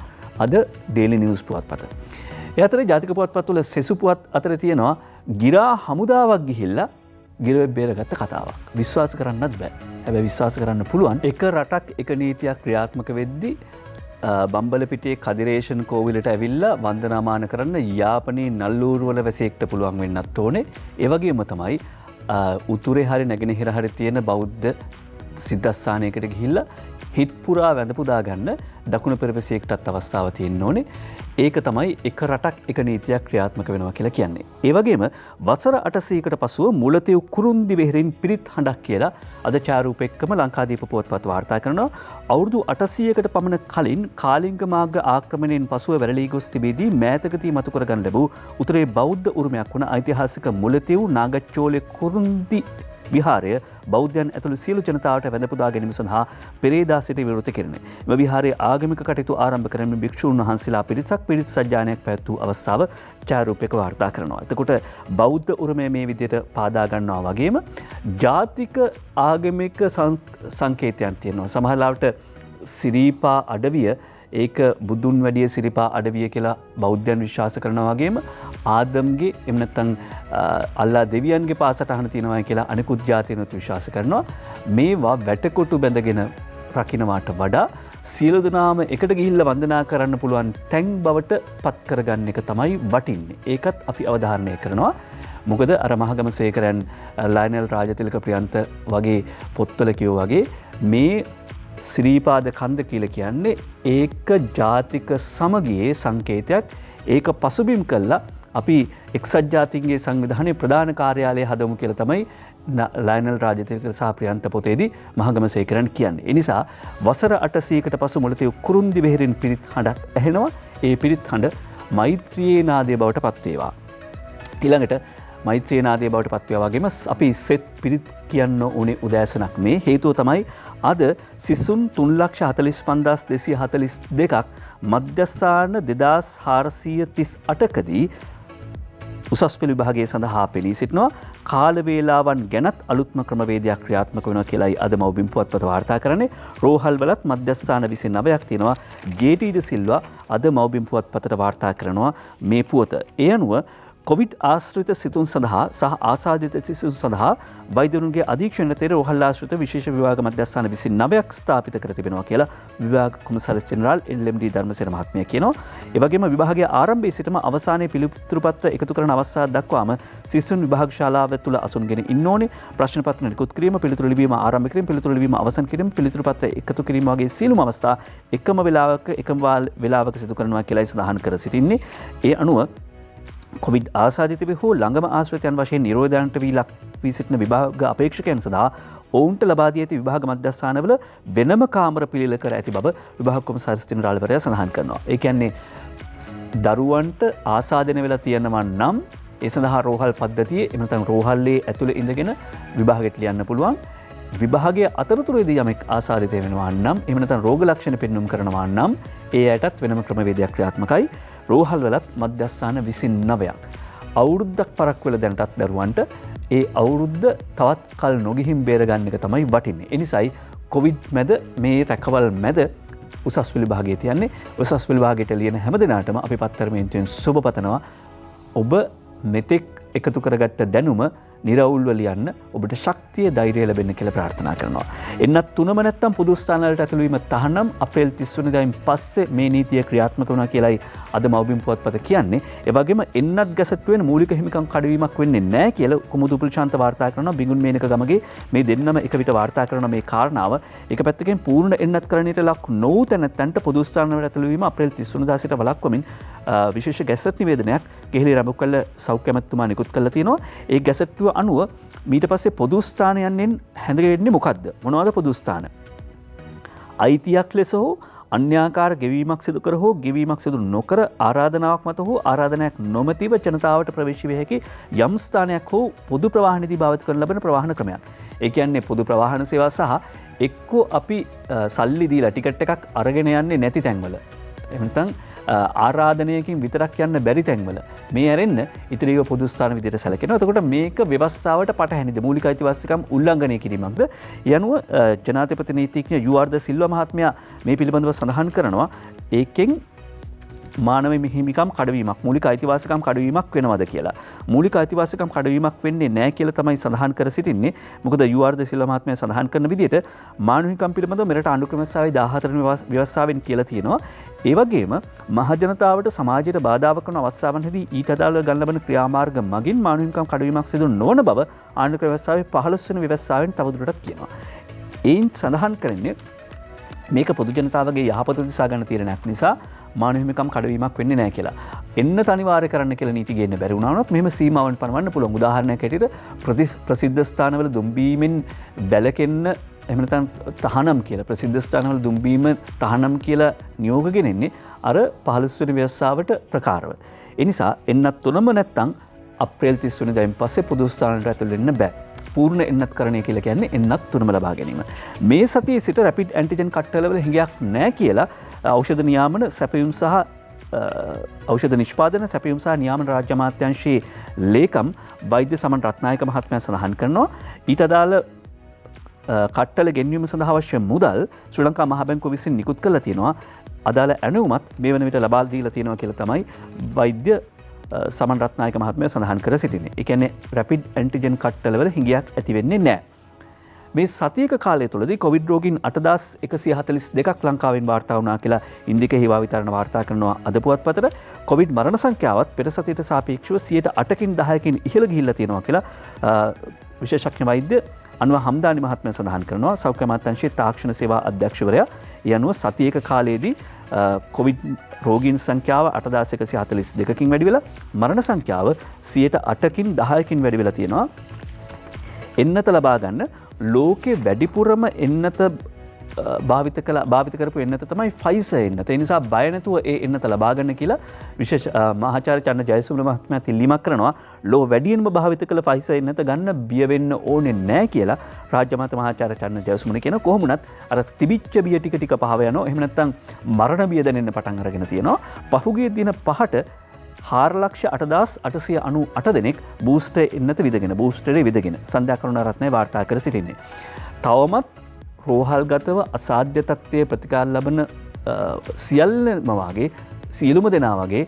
අද ඩේලි නිවුස් පුවත්පත. ඒ අතරේ ජාතික පුවත්පත්වල සෙසු පුවත් අතර තියෙනවා ගිරා හමුදාවක් ගිහිල්ලා ගිරවෙ බේරගත්ත කතාවක්. විශ්වාස කරන්නත් බෑ. හැබැයි විශ්වාස කරන්න පුළුවන්. එක රටක් එක නීතියක් ක්‍රියාත්මක වෙද්දී බම්බලපිටියේ කදිරේෂන් කෝවිලට ඇවිල්ලා වන්දනාමාන කරන්න යාපනයේ නල්ලූරුවල වැසියෙක්ට පුළුවන් වෙන්නත් ඕනේ. ඒ වගේම තමයි උතුරේ හරි නැගෙනහිර හරි තියෙන බෞද්ධ සිද්ධාස්ථානයකට ගිහිල්ලා හිත් පුරා වැඳ පුදා ගන්න දකුණු පෙරවැසියෙක්ටත් අවස්ථාව තියෙන්න ඕනේ. ඒක තමයි එක රටක් එක නීතියක් ක්‍රියාත්මක වෙනවා කියලා කියන්නේ. ඒ වගේම වසර 800කට පසුව මුලතිව් කුරුන්දි වෙහෙරින් පිරිත් හඬක් කියලා අද ඡායාරූප එක්කම ලංකාදීප පුවත්පත් වාර්තා කරනවා. අවුරුදු 800කට පමණ කලින් කාලිංග මාර්ග ආක්‍රමණයෙන් පසුව වැළලී ගොස් තිබෙදී මෑතකදී මතු කරගන්න ලැබූ උතුරේ බෞද්ධ උරුමයක් වන ඓතිහාසික මුලතිව් නාගච්චෝලේ කුරුන්දි විහාරය බෞද්ධයන් ඇතුළු සියලු ජනතාවට වැඳ පුදා ගැනීම සඳහා පෙරේදා සිට විවෘත කෙරෙන්නේ. මෙම විහාරයේ ආගමික කටයුතු ආරම්භ කරමින් භික්ෂූන් වහන්සේලා පිරිසක් පිරිත් සජ්ජායනයක් පැවැත් වූ අවස්ථාව ඡායාරූපයක වාර්තා කරනවා. එතකොට බෞද්ධ උරුමය මේ විදිහට පාදා ගන්නවා වගේම ජාතික ආගමික සංකේතයන් තියෙනවා. සමහර ලාවට සිරීපා අඩවිය ඒක බුදුන් වැඩිය සිරිපා අඩවිය කියලා බෞද්ධයන් විශ්වාස කරනවා වගේම ආදම්ගේ එහෙම නැත්නම් අල්ලා දෙවියන්ගේ පාසටහන තියෙනවා කියලා අනිකුත් ජාතීනුත් විශ්වාස කරනවා. මේවා වැටකොටු බැඳගෙන රකින්නවාට වඩා සියලු දෙනාම එකට ගිහිල්ලා වන්දනා කරන්න පුළුවන් තැන් බවට පත් කරගන්න එක තමයි වටින්නේ. ඒකත් අපි අවධාරණය කරනවා. මොකද අර මහගම සේකරයන් ලයනල් රාජතිලක ප්‍රියන්ත වගේ පොත්වල කියෝ වගේ මේ ශ්‍රීපාද කන්ද කියලා කියන්නේ ඒක ජාතික සමගියේ සංකේතයක්. ඒක පසුබිම් කළා අපි එක්සත් ජාතීන්ගේ සංවිධානයේ ප්‍රධාන කාර්යාලය හදමු කියලා තමයි ලයනල් රාජතිලක සහ ප්‍රියන්ත පොතේදී මහගමසේකරන් කියන්නේ. ඒ නිසා වසර 800කට පසු මුලතිව් කුරුන්දි වෙහෙරින් පිරිත් හඬක් ඇහෙනවා. ඒ පිරිත් හඬ මෛත්‍රියේ නාදය බවට පත් වේවා. ඊළඟට මෛත්‍රියේ නාදය බවට පත් වේවා වගේම අපි සෙත් පිරිත් කියන්න ඕනේ උදෑසනක් මේ. හේතුව තමයි අද සිසුන් 3,45,242ක් මධ්‍යස්ථාන 2438කදී උසස් පෙළ විභාගයේ සඳහා පෙනී සිටිනවා. කාල වේලාවන් ගැනත් අලුත්ම ක්‍රමවේදයක් ක්‍රියාත්මක වෙනවා කියලායි අද මව්බිම් පුවත්පත වාර්තා කරන්නේ. රෝහල්වලත් මධ්‍යස්ථාන 29ක් තියෙනවා. ජේ.ටී.ද සිල්වා අද මව්බිම් පුවත්පතට වාර්තා කරනවා මේ පුවත. ඒ අනුව කොවිඩ් ආශ්‍රිත සිතුන් සඳහා සහ ආසාදිත සිසුන් සඳහා වෛද්‍යවරුන්ගේ අධීක්ෂණයට රෝහල් ආශ්‍රිත විශේෂ විභාග මධ්‍යස්ථාන 29ක් ස්ථාපිත කර තිබෙනවා කියලා විභාග කොමසාරිස් ජෙනරාල් එල්.එම්.ඩී. ධර්මසේන මහත්මයා කියනවා. ඒ වගේම විභාගයේ ආරම්භයේ සිටම අවසානයේ පිළිතුරු පත්‍ර එකතු කරන අවස්ථාව දක්වාම සිසුන් විභාග ශාලාව තුළ අසුන්ගෙන ඉන්න ඕනේ. ප්‍රශ්න පත්‍ර නිකුත් කිරීම, පිළිතුරු ලිවීම ආරම්භ කිරීම, පිළිතුරු ලිවීම අවසන් කිරීම, පිළිතුරු පත්‍ර එකතු කිරීම වගේ සියලුම අවස්ථා එකම වේලාවක සිදු කරනවා කියලායි සඳහන් කර සිටින්නේ. ඒ අනුව කොවිඩ් ආසාදිත හෝ ළඟම ආශ්‍රිතයන් වශයෙන් නිරෝධයන්ට වී සිටින විභාග අපේක්ෂකයන් සඳහා ඔවුන්ට ලබා දී ඇති විභාග මධ්‍යස්ථානවල වෙනම කාමර පිළිල කර ඇති බව විභාග කොමසාරිස් ජෙනරාල්වරයා සඳහන් කරනවා. ඒ කියන්නේ දරුවන්ට ආසාදනය වෙලා තියෙනවා නම් ඒ සඳහා රෝහල් පද්ධතියේ එහෙම නැත්නම් රෝහල්ලේ ඇතුළේ ඉඳගෙන විභාගෙට ලියන්න පුළුවන්. විභාගයේ අතරතුරේදී යමෙක් ආසාදිත වෙනවා නම් එහෙම නැත්නම් රෝග ලක්ෂණ පෙන්වුම් කරනවා නම් ඒ අයටත් වෙනම ක්‍රමවේදයක් ක්‍රියාත්මකයි. රෝහල් වලත් මධ්‍යස්ථාන 29ක්. අවුරුද්දක් පරක් වෙලා දැනටත් දරුවන්ට ඒ අවුරුද්ද තවත් කල් නොගිහින් බේරගන්න එක තමයි වටින්නේ. ඒ නිසායි කොවිඩ් මැද මේ රැකවල් මැද උසස් පෙළ විභාගයේ තියන්නේ. උසස් පෙළ විභාගයට ලියන හැම දිනකටම අපි පත්තරමේන්තුවෙන් සුබ පතනවා. ඔබ මෙතෙක් එකතු කරගත්ත දැනුම නිරවුල්ව ලියන්න ඔබට ශක්තිය ධෛර්යය ලැබෙන්න කියලා ප්‍රාර්ථනා කරනවා. එන්නත් තුනම නැත්තම් පොදු ස්ථාන වලට ඇතුළු වීම තහනම් අප්‍රේල් 30 වෙනිදායින් පස්සේ මේ නීතිය ක්‍රියාත්මක වෙනවා කියලායි අද මව්බිම් පුවත්පත කියන්නේ. ඒ වගේම එන්නත් ගැසට්ටුවෙන් මූලික හිමිකම් කඩවීමක් වෙන්නේ නැහැ කියලා කුමුදු පුල්චාන්ත වාර්තා කරනවා. බිඟුන් මේනක ගමගේ මේ දෙන්නම එක විට වාර්තා කරන මේ කාරණාව එක පැත්තකින් පූර්ණ එන්නත් කරණයට ලක් නොවූ තැනැත්තන්ට පොදු ස්ථාන වලට ඇතුළු වීම අප්‍රේල් 30 වෙනිදා සිට වළක්වමින් විශේෂ ගැසට් නිවේදනයක් ගෙහෙලි රඹුකල්ල සෞඛ්‍ය අමාත්‍යතුමා නිකුත් කළා තියෙනවා. ඒ ගැසට්ටුව අනුව ඊට පස්සේ පොදු ස්ථානයන්ෙන් හැඳගෙන්නේ මොකද්ද? මොනවද පොදු ස්ථාන? අයිතියක් ලෙස හෝ අන්‍යාකාර ගෙවීමක් සිදු කර හෝ ගෙවීමක් සිදු නොකර ආරාධනාවක් මත හෝ ආරාධනයක් නොමැතිව ජනතාවට ප්‍රවේශ විය හැකි යම් ස්ථානයක් හෝ පොදු ප්‍රවාහනයේදී භාවිත කරන ලබන ප්‍රවාහන ක්‍රමයක්. ඒ කියන්නේ පොදු ප්‍රවාහන සේවා සහ එක්කෝ අපි සල්ලි දීලා ටිකට් එකක් අරගෙන යන්නේ නැති තැන්වල. එහෙම නැත්නම් ආරාධනයකින් විතරක් යන්න බැරි තැන්වල මේ ඇරෙන්න ඉතිරිව පොදු ස්ථාන විදිහට සැලකෙනවා. එතකොට මේක ව්‍යවස්ථාවට පටහැනිද? මූලික අයිතිවාසිකම් උල්ලංඝනය කිරීමක්ද? යනුව ජනාධිපති නීතිඥ යූ.ආර්.ද සිල්වා මහත්මයා මේ පිළිබඳව සඳහන් කරනවා. ඒකෙන් මානව හිමිකම් කඩවීමක්, මූලික අයිතිවාසිකම් කඩවීමක් වෙනවද කියලා. මූලික අයිතිවාසිකම් කඩවීමක් වෙන්නේ නැහැ කියලා තමයි සඳහන් කර සිටින්නේ. මොකද යූ.ආර්.ද සිල්වා මහත්මයා සඳහන් කරන විදිහට මානව හිමිකම් පිළිබඳව මෙරට ආණ්ඩු ක්‍රමසාවේ 14 වෙනි ව්‍යවස්ථාවෙන් කියලා තියෙනවා. ඒ වගේම මහජනතාවට සමාජයට බාධා කරන අවස්ථාවන්හිදී ඊට අදාළව ගන්න ලබන ක්‍රියාමාර්ග මගින් මානව හිමිකම් කඩවීමක් සිදු නොවන බව ආණ්ඩු ක්‍රමසාවේ 15 වෙනි ව්‍යවස්ථාවෙන් තවදුරටත් කියනවා. එයින් සඳහන් කරන්නේ මේක පොදු ජනතාවගේ යහපත උදෙසා ගන්න තීරණයක් නිසා මානව හිමිකම් කඩවීමක් වෙන්නේ නැහැ කියලා. එන්නත අනිවාර්ය කරන්න කියලා නීති ගේන්න බැරි වුණා වුණත් මෙහෙම සීමාවන් පනවන්න පුළුවන්. උදාහරණයක් ඇටියට ප්‍රසිද්ධ ස්ථානවල දුම්බීමෙන් බැලකෙන්න එහෙම නැත්නම් තහනම් කියලා ප්‍රසිද්ධ ස්ථානවල දුම්බීම තහනම් කියලා නියෝග ගෙනෙන්නේ අර 15 වෙනි ව්‍යවස්ථාවට ප්‍රකාරව. ඒ නිසා එන්නත් තුනම නැත්තම් අප්‍රේල් 30 වෙනිදායින් පස්සේ පොදු ස්ථානවලට ඇතුළු වෙන්න බෑ. පූර්ණ එන්නත් කරණය කියලා කියන්නේ එන්නත් තුනම ලබා ගැනීම. මේ සතියේ සිට රැපිඩ් ඇන්ටිජන් කට්ටලවල හිඟයක් නැහැ කියලා ඖෂධ නියාමන සැපයුම් සහ ඖෂධ නිෂ්පාදන සැපයුම් සහ නියාමන රාජ්‍ය අමාත්‍යාංශයේ ලේකම් වෛද්‍ය සමන් රත්නායක මහත්මයා සඳහන් කරනවා. ඊට අදාළ කට්ටල ගෙන්වීම සඳහා අවශ්‍ය මුදල් ශ්‍රී ලංකා මහ බැංකුව විසින් නිකුත් කරලා තියෙනවා. අදාළ ඇණවුමත් මේ වන විට ලබා දීලා තියෙනවා කියලා තමයි වෛද්‍ය සමන් රත්නායක මහත්මයා සඳහන් කර සිටින්නේ. ඒ කියන්නේ රැපිඩ් ඇන්ටිජන් කට්ටලවල හිඟයක් ඇති වෙන්නේ නැහැ. මේ සතියක කාලය තුළදී කොවිඩ් රෝගීන් 8142ක් ලංකාවෙන් වාර්තා වුණා කියලා ඉන්දික හේවා විතරණ වාර්තා කරනවා අද පුවත්පතට. කොවිඩ් මරණ සංඛ්‍යාවත් පෙර සතියට සාපේක්ෂව 8%කින් 10කින් ඉහළ ගිහිල්ලා තියෙනවා කියලා විශේෂඥ වෛද්‍ය අනුව හම්දානි මහත්මයා සඳහන් කරනවා සෞඛ්‍ය අමාත්‍යාංශයේ තාක්ෂණ සේවා අධ්‍යක්ෂවරයා ඒ අනුව සතියක කාලයේදී කොවිඩ් රෝගීන් සංඛ්‍යාව 8142කින් වැඩි වෙලා මරණ සංඛ්‍යාව 8%කින් 10කින් වැඩි වෙලා තියෙනවා. එන්නත ලබා ගන්න ලෝකේ වැඩිපුරම එන්නත භාවිත කරපු එන්නත තමයි ෆයිසර් එන්නත. ඒ නිසා බය නැතුව ඒ එන්නත ලබා ගන්න කියලා විශේෂ මහාචාර්ය චන්න ජයසූරිය මහත්මයා ඉල්ලීමක් කරනවා. ලෝ වැඩියෙන්ම භාවිත කළ ෆයිසර් එන්නත ගන්න බිය වෙන්න ඕනේ නැහැ කියලා රාජ්‍ය අමාත්‍ය මහාචාර්ය චන්න ජයසූරිය කියන කොහොම වුණත් අර තිබිච්ච බිය ටික පහව යනවා. එහෙම නැත්නම් මරණ බිය දැනෙන්න පටන් අරගෙන තියෙනවා. පහුගිය දින 5ට 4,08,898 දෙනෙක් බූස්ටර් එන්නත විදගෙන සන්ධ්‍යා කරුණාරත්නය වාර්තා කර සිටින්නේ. තවමත් රෝහල්ගතව අසාධ්‍ය තත්ත්වයේ ප්‍රතිකාර ලබන සියලුම දෙනා වගේ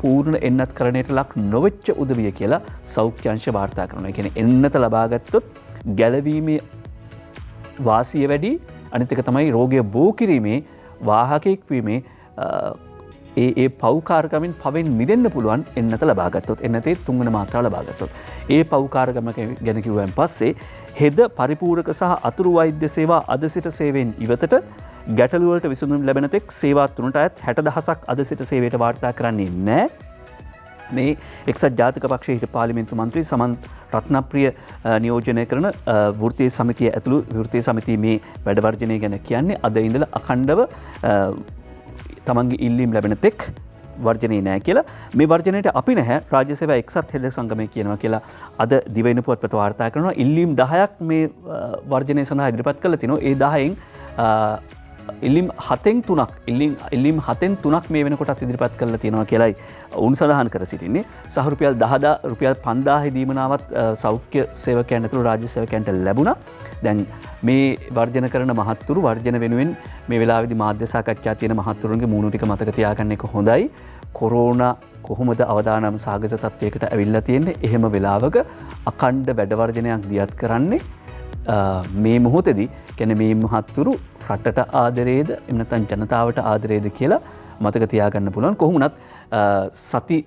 පූර්ණ එන්නත් කරණයට ලක් නොවෙච්ච උදවිය කියලා සෞඛ්‍ය අංශ වාර්තා කරනවා. ඒ කියන්නේ එන්නත ලබාගත්තොත් ගැලවීමේ වාසිය වැඩි. අනිත් එක තමයි රෝගය බෝ කිරීමේ වාහකෙක් වීමේ ඒ පෞකාරකමින් පවෙන් මිදෙන්න පුළුවන් එන්නත ලබාගත්තොත් එන්නතේ තුන්වන මාත්‍රාව ලබාගත්තොත්. ඒ පෞකාරකම ගැන කිව්වන් පස්සේ හෙද පරිපූරක සහ අතුරු වෛද්‍ය සේවා අද සිට සේවයෙන් ඉවතට ගැටලුවලට විසඳුම් ලැබෙන තෙක් සේවා තුනට අයත් 60,000ක් අද සිට සේවයට වාර්තා කරන්නේ නැහැ. මේ එක්සත් ජාතික පක්ෂයේ හිටපු පාර්ලිමේන්තු මන්ත්‍රී සමන්ත් රත්නප්‍රිය නියෝජනය කරන වෘත්තීය සමිතිය ඇතුළු වෘත්තීය සමිතිය මේ වැඩ වර්ජනය ගැන කියන්නේ අද ඉඳලා අඛණ්ඩව තමන්ගේ ඉල්ලීම් ලැබෙන තෙක් වර්ජනය නෑ කියලා. මේ වර්ජනයට අපි නැහැ රාජ්‍ය සේවා එක්සත් හෙද සංගමය කියනවා කියලා අද දිවයින පුවත්පත වාර්තා කරනවා. ඉල්ලීම් 10ක් මේ වර්ජනය සඳහා ඉදිරිපත් කරලා තිනවා. ඒ 10න් ඉල්ලීම් 7න් 3ක් මේ වෙනකොටත් ඉදිරිපත් කරලා තියෙනවා කියලායි උන් සඳහන් කර සිටින්නේ. සහ රුපියල් 5,000 දීමනාවත් සෞඛ්‍ය සේවකයන් ඇතුළු රාජ්‍ය සේවකයන්ට ලැබුණා. දැන් මේ වර්ජන කරන මහත්තුරු වර්ජන වෙනුවෙන් මේ වෙලාවේදී මාධ්‍ය සාකච්ඡා තියෙන මහත්තුරුන්ගේ මූණු ටික මතක තියාගන්න එක හොඳයි. කොරෝනා කොහොමද අවදානම් සාගත තත්වයකට ඇවිල්ලා තියෙන්නේ? එහෙම වෙලාවක අඛණ්ඩ වැඩ වර්ජනයක් දියත් කරන්නේ මේ මොහොතේදී කියන්නේ මේ මහත්තුරු රටට ආදරේද එහෙම නැත්නම් ජනතාවට ආදරේද කියලා මතක තියාගන්න පුළුවන්. කොහොම වුණත් සති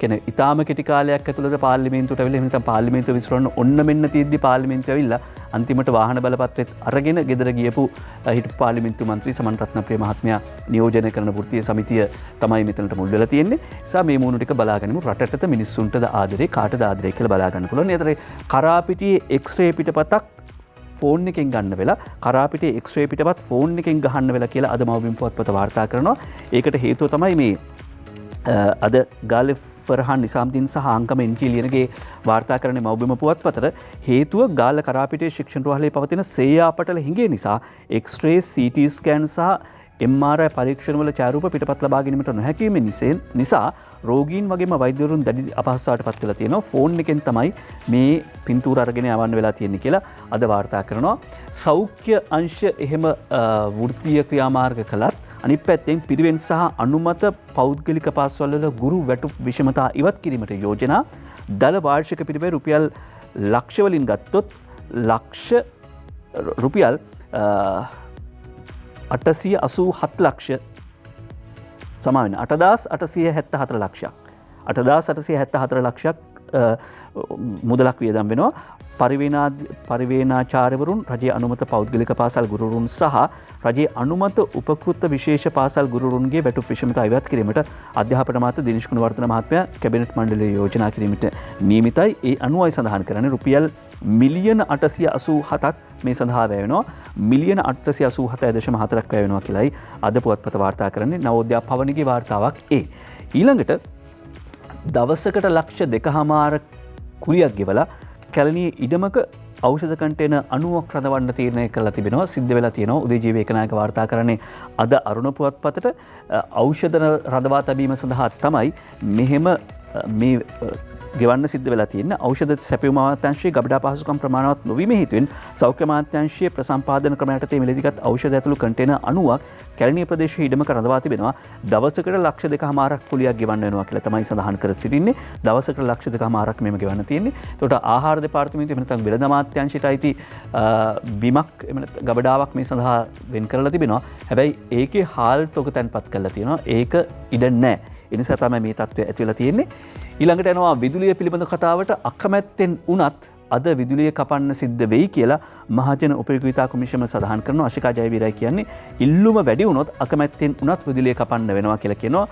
කියන්නේ ඊටාම කෙටි කාලයක් ඇතුළත පාර්ලිමේන්තුවට ඇවිල්ලා එහෙම නැත්නම් පාර්ලිමේන්තුව විසිරවන්න ඔන්න මෙන්න තියෙද්දි පාර්ලිමේන්තුව ඇවිල්ලා අන්තිමට වාහන බලපත්‍රෙත් අරගෙන ගෙදර ගියපු හිටපු පාර්ලිමේන්තු මන්ත්‍රී සමන්ත රත්නප්‍රිය මහත්මයා නියෝජනය කරන වෘත්තීය සමිතිය තමයි මෙතනට මුල් වෙලා තියෙන්නේ. නිසා මේ මූණු ටික බලාගනිමු. රටටද මිනිස්සුන්ටද ආදරේ කාටද ආදරේ කියලා බලා ගන්න පුළුවන්. ඒතරේ කරාපිටියේ එක්ස්රේ පිටපතක් ෆෝන් එකෙන් ගන්න වෙලා කරාපිටේ එක්ස්රේ පිටපත් ෆෝන් එකෙන් ගහන්න වෙලා කියලා අද මවබිම් පුවත්පත වාර්තා කරනවා. ඒකට හේතුව තමයි මේ අද ගාලේ ෆර්හාන් නිසාම්දීන් සහ අංකම එන්ජී ලියනගේ වාර්තා කරන්නේ මවබිම පුවත්පතට. හේතුව ගාල්ල කරාපිටේ ශික්ෂණ රෝහලේ පවතින සේයාපටල හිඟේ නිසා එක්ස්රේ CT ස්කෑන් සහ MRI පරීක්ෂණවල ඡායාරූප පිටපත් ලබා ගැනීමට නොහැකි වීම නිසා රෝගීන් වගේම වෛද්‍යවරුන් දැඩි අපහසුතාවයට පත් වෙලා තියෙනවා. ෆෝන් එකෙන් තමයි මේ පින්තූර අරගෙන යවන්න වෙලා තියෙන්නේ කියලා අද වාර්තා කරනවා. සෞඛ්‍ය අංශ එහෙම වෘත්තීය ක්‍රියාමාර්ග කළත් අනිත් පැත්තෙන් පිරිවෙන් සහ අනුමත පෞද්ගලික පාසල්වල ගුරු වැටුප් විෂමතා ඉවත් කිරීමට යෝජනා දල වාර්ෂික පිරිවෙන් රුපියල් ලක්ෂ වලින් ගත්තොත් රුපියල් 887 ලක්ෂ සමාවෙන 8,874 ලක්ෂයක් 8,874 ලක්ෂයක් මුදලක් වියදම් වෙනවා. පරිවේනාචාර්යවරුන් රජයේ අනුමත පෞද්ගලික පාසල් ගුරුවරුන් සහ රජයේ අනුමත උපකෘත විශේෂ පාසල් ගුරුවරුන්ගේ වැටුප් විෂමතා ඉවත් කිරීමට අධ්‍යාපන අමාත්‍ය දිනේෂ් ගුණවර්ධන මහත්මයා කැබිනට් මණ්ඩලයේ යෝජනා කිරීමට නියමිතයි. ඒ අනුවයි සඳහන් කරන්නේ රුපියල් මිලියන 887ක් මේ සඳහා වැය වෙනවා. මිලියන 887.4ක් වැය වෙනවා කියලායි අද පුවත්පත වාර්තා කරන්නේ. නවෝදයා පවණිගේ වාර්තාවක් ඒ. ඊළඟට දවසකට ලක්ෂ 2.5 කුලියක් ගෙවලා කැලණියේ ඉඩමක ඖෂධ කන්ටේනර් 90ක් රඳවන්න තීරණය කරලා තිබෙනවා. සිද්ධ වෙලා තියෙනවා. උදේජීවි ඒකනායක වාර්තා කරන්නේ අද අරුණ පුවත්පතට ඖෂධ රඳවා තැබීම සඳහා තමයි මෙහෙම මේ ගෙවන්න සිද්ධ වෙලා තියෙන. ඖෂධ සැපයුම අමාත්‍යාංශයේ ගබඩා පහසුකම් ප්‍රමාණවත් නොවීම හේතුවෙන් සෞඛ්‍ය අමාත්‍යාංශයේ ප්‍රසම්පාදන ක්‍රම යටතේ මිලදීගත් ඖෂධ ඇතුළු කන්ටේනර් 90ක් කැලණිය ප්‍රදේශයේ ඉඩමක රඳවා තිබෙනවා. දවසකට ලක්ෂ 2.5ක් කුලියක් ගෙවන්න වෙනවා කියලා තමයි සඳහන් කර සිටින්නේ. දවසකට ලක්ෂ 2.5ක් මෙහෙම ගෙවන්න තියෙන්නේ. ඒකට ආහාර දෙපාර්තමේන්තුව එහෙම නැත්නම් වෙළඳ අමාත්‍යාංශයට අයිති බිමක් එහෙම නැත්නම් ගබඩාවක් මේ සඳහා වෙන් කරලා තිබෙනවා. හැබැයි ඒකේ හාල් තොග තැන්පත් කරලා තියෙනවා. ඒක ඉඩ නැහැ. ඒ නිසා තමයි මේ තත්ත්වය ඇති වෙලා තියෙන්නේ. ඊළඟට යනවා විදුලිය පිළිබඳ කතාවට. අකමැත්තෙන් වුණත් අද විදුලිය කපන්න සිද්ධ වෙයි කියලා මහජන උපයෝගීතා කොමිෂම සඳහන් කරනවා. අශිකා ජයවීරයි කියන්නේ ඉල්ලුම වැඩි වුණොත් අකමැත්තෙන් උනත් විදුලිය කපන්න වෙනවා කියලා කියනවා.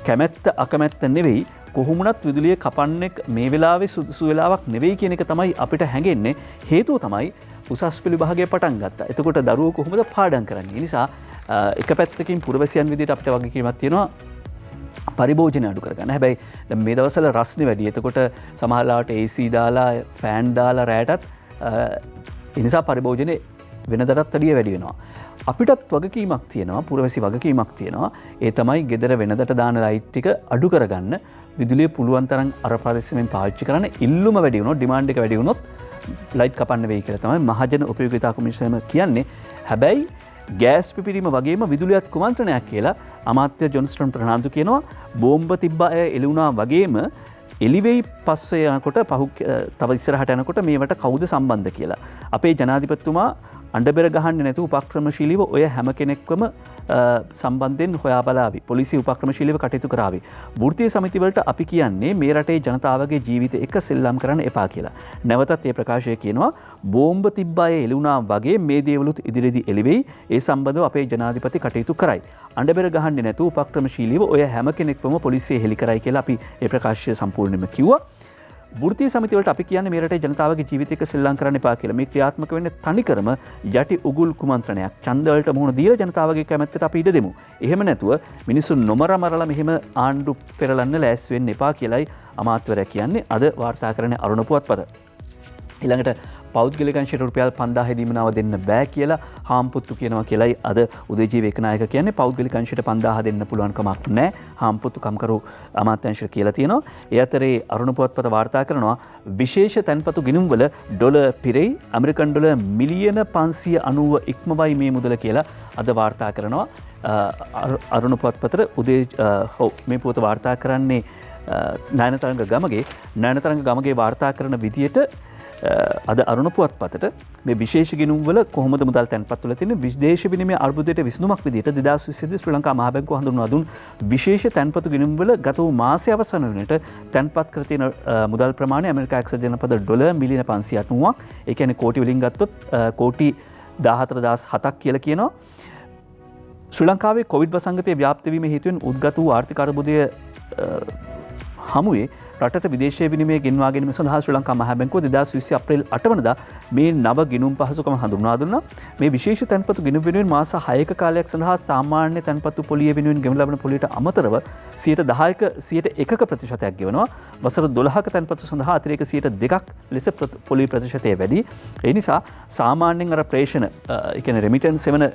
කැමැත්ත අකමැත්ත නෙවෙයි කොහොමුණත් විදුලිය කපන්නේ මේ වෙලාවේ සුදුසු වෙලාවක් නෙවෙයි කියන එක තමයි අපිට හැඟෙන්නේ. හේතුව තමයි උසස් පෙළ විභාගය පටන් ගත්තා. එතකොට දරුවෝ කොහොමද පාඩම් කරන්නේ? ඒ නිසා එක පැත්තකින් පුරවැසියන් විදිහට අපිට වගකීමක් තියෙනවා පරිභෝජනය අඩු කරගන්න. හැබැයි දැන් මේ දවස්වල රස්නේ වැඩි. එතකොට සමහරවිට AC දාලා ෆෑන් දාලා රැයටත් ඒ නිසා පරිභෝජනේ වෙනදටත් වැඩිය වැඩි වෙනවා. අපිටත් වගකීමක් තියෙනවා, පුරවැසි වගකීමක් තියෙනවා. ඒ තමයි ගෙදර වෙනදට දාන ලයිට් ටික අඩු කරගන්න. විදුලිය පුළුවන් තරම් අර පරිස්සමෙන් පාවිච්චි කරන්න. ඉල්ලුම වැඩි වුණොත්, ඩිමාන්ඩ් එක වැඩි වුණොත් ලයිට් කපන්න වෙයි කියලා තමයි මහජන උපයෝගීතා කොමිෂම කියන්නේ. හැබැයි ගෑස් පිපිරීම වගේම විදුලියත් කුමන්ත්‍රණයක් කියලා අමාත්‍ය ජොන්ස්ටන් ප්‍රනාන්දු කියනවා. බෝම්බ තිබ්බ අය එළිවුණා වගේම එලිවෙයි පස්සේ යනකොට තව ඉස්සරහට යනකොට මේවට කවුද සම්බන්ධ කියලා. අපේ ජනාධිපතිතුමා අඬබෙර ගහන්නේ නැතුව උපක්‍රමශීලීව ඔය හැම කෙනෙක්වම සම්බන්ධයෙන් හොයා බලාවි. පොලිසිය උපක්‍රමශීලීව කටයුතු කරાવી. වෘත්තීය සමිතිවලට අපි කියන්නේ මේ රටේ ජනතාවගේ ජීවිත එක සෙල්ලම් කරන්න එපා කියලා. නැවතත් මේ ප්‍රකාශය කියනවා බෝම්බ තිබ්බ අය එළුණා වගේ මේ දේවලුත් ඉදිරියේදී එළිවෙයි. ඒ සම්බන්ධව අපේ ජනාධිපති කටයුතු කරයි. අඬබෙර ගහන්නේ නැතුව උපක්‍රමශීලීව ඔය හැම කෙනෙක්වම පොලිසිය හෙළි කරයි කියලා අපි මේ ප්‍රකාශය සම්පූර්ණයෙන්ම කිව්වා. වෘත්තීය සමිතිවලට අපි කියන්නේ මේ රටේ ජනතාවගේ ජීවිතයක සෙල්ලම් කරන්න එපා කියලා. මේ ක්‍රියාත්මක වෙන්නේ තනිකරම යටි උගුල් කුමන්ත්‍රණයක්. ඡන්දවලට මුහුණ දීලා ජනතාවගේ කැමැත්තට අපි ඉඩ දෙමු. එහෙම නැතුව මිනිසුන් නොමරලා මෙහෙම ආණ්ඩු පෙරලන්න ලෑස්ති වෙන්න එපා කියලායි අමාත්‍යවරයා කියන්නේ අද වාර්තා කරන අරුණ පුවත්පත. ඊළඟට පෞද්ගලික අංශයට රුපියල් 5000 දීමනාව දෙන්න බෑ කියලා හාම්පුත්තු කියනවා කියලායි අද උදේජීව ඒකනායක කියන්නේ. පෞද්ගලික අංශයට 5000 දෙන්න පුළුවන් කමක් නැහැ. හාම්පුත්තු කම්කරු අමාත්‍යාංශය කියලා තියෙනවා. ඒ අතරේ අරුණ පුවත්පත වාර්තා කරනවා විශේෂ තැන්පතු ගිණුම්වල ඩොලර් පිරෙයි ඇමරිකන් ඩොලර් මිලියන 590 ඉක්මවයි මේ මුදල කියලා අද වාර්තා කරනවා. අරුණ පුවත්පතට මේ පුවත වාර්තා කරන්නේ නයනතරංග ගමගේ වාර්තා කරන විදියට අද අරුණ පුවත්පතට මේ විශේෂ ගිණුම්වල කොහොමද මුදල් තැන්පත් වෙලා තියෙන්නේ විදේශ විනිමය අර්බුදයට විසඳුමක් විදිහට 2020 ශ්‍රී ලංකා මහ බැංකුව හඳුන්වා දුන් විශේෂ තැන්පතු ගිණුම්වල ගත වූ මාසයේ අවසන් වෙනට තැන්පත් කර තියෙන මුදල් ප්‍රමාණය ඇමරිකා එක්සත් ජනපද ඩොලර් මිලියන 590ක්. ඒ කියන්නේ කෝටි වලින් ගත්තොත් කෝටි 14000ක් කියලා කියනවා. ශ්‍රී ලංකාවේ කොවිඩ් වසංගතය ව්‍යාප්ත වීම හේතුවෙන් උද්ගත වූ ආර්ථික අර්බුදය හමුවේ රටට විදේශීය විනිමය ගෙන්වා ගැනීම සඳහා ශ්‍රී ලංකා මහ බැංකුව 2020 අප්‍රේල් 8 වනදා මේ නව ගිණුම් පහසුකම හඳුන්වා දුන්නා. මේ විශේෂ තැන්පතු ගිණුම් වෙනුවෙන් මාස 6ක කාලයක් සඳහා සාමාන්‍ය තැන්පතු පොලිය වෙනුවෙන් ගෙවන ලබන පොලියට අමතරව 1%ක ප්‍රතිශතයක් ගෙවනවා. වසර 12ක තැන්පතු සඳහා අතිරේක 2% ලෙස පොලි ප්‍රතිශතය වැඩි. ඒ නිසා සාමාන්‍යයෙන් අර ප්‍රේෂණ ඒ කියන්නේ රෙමිටන්ස් එවන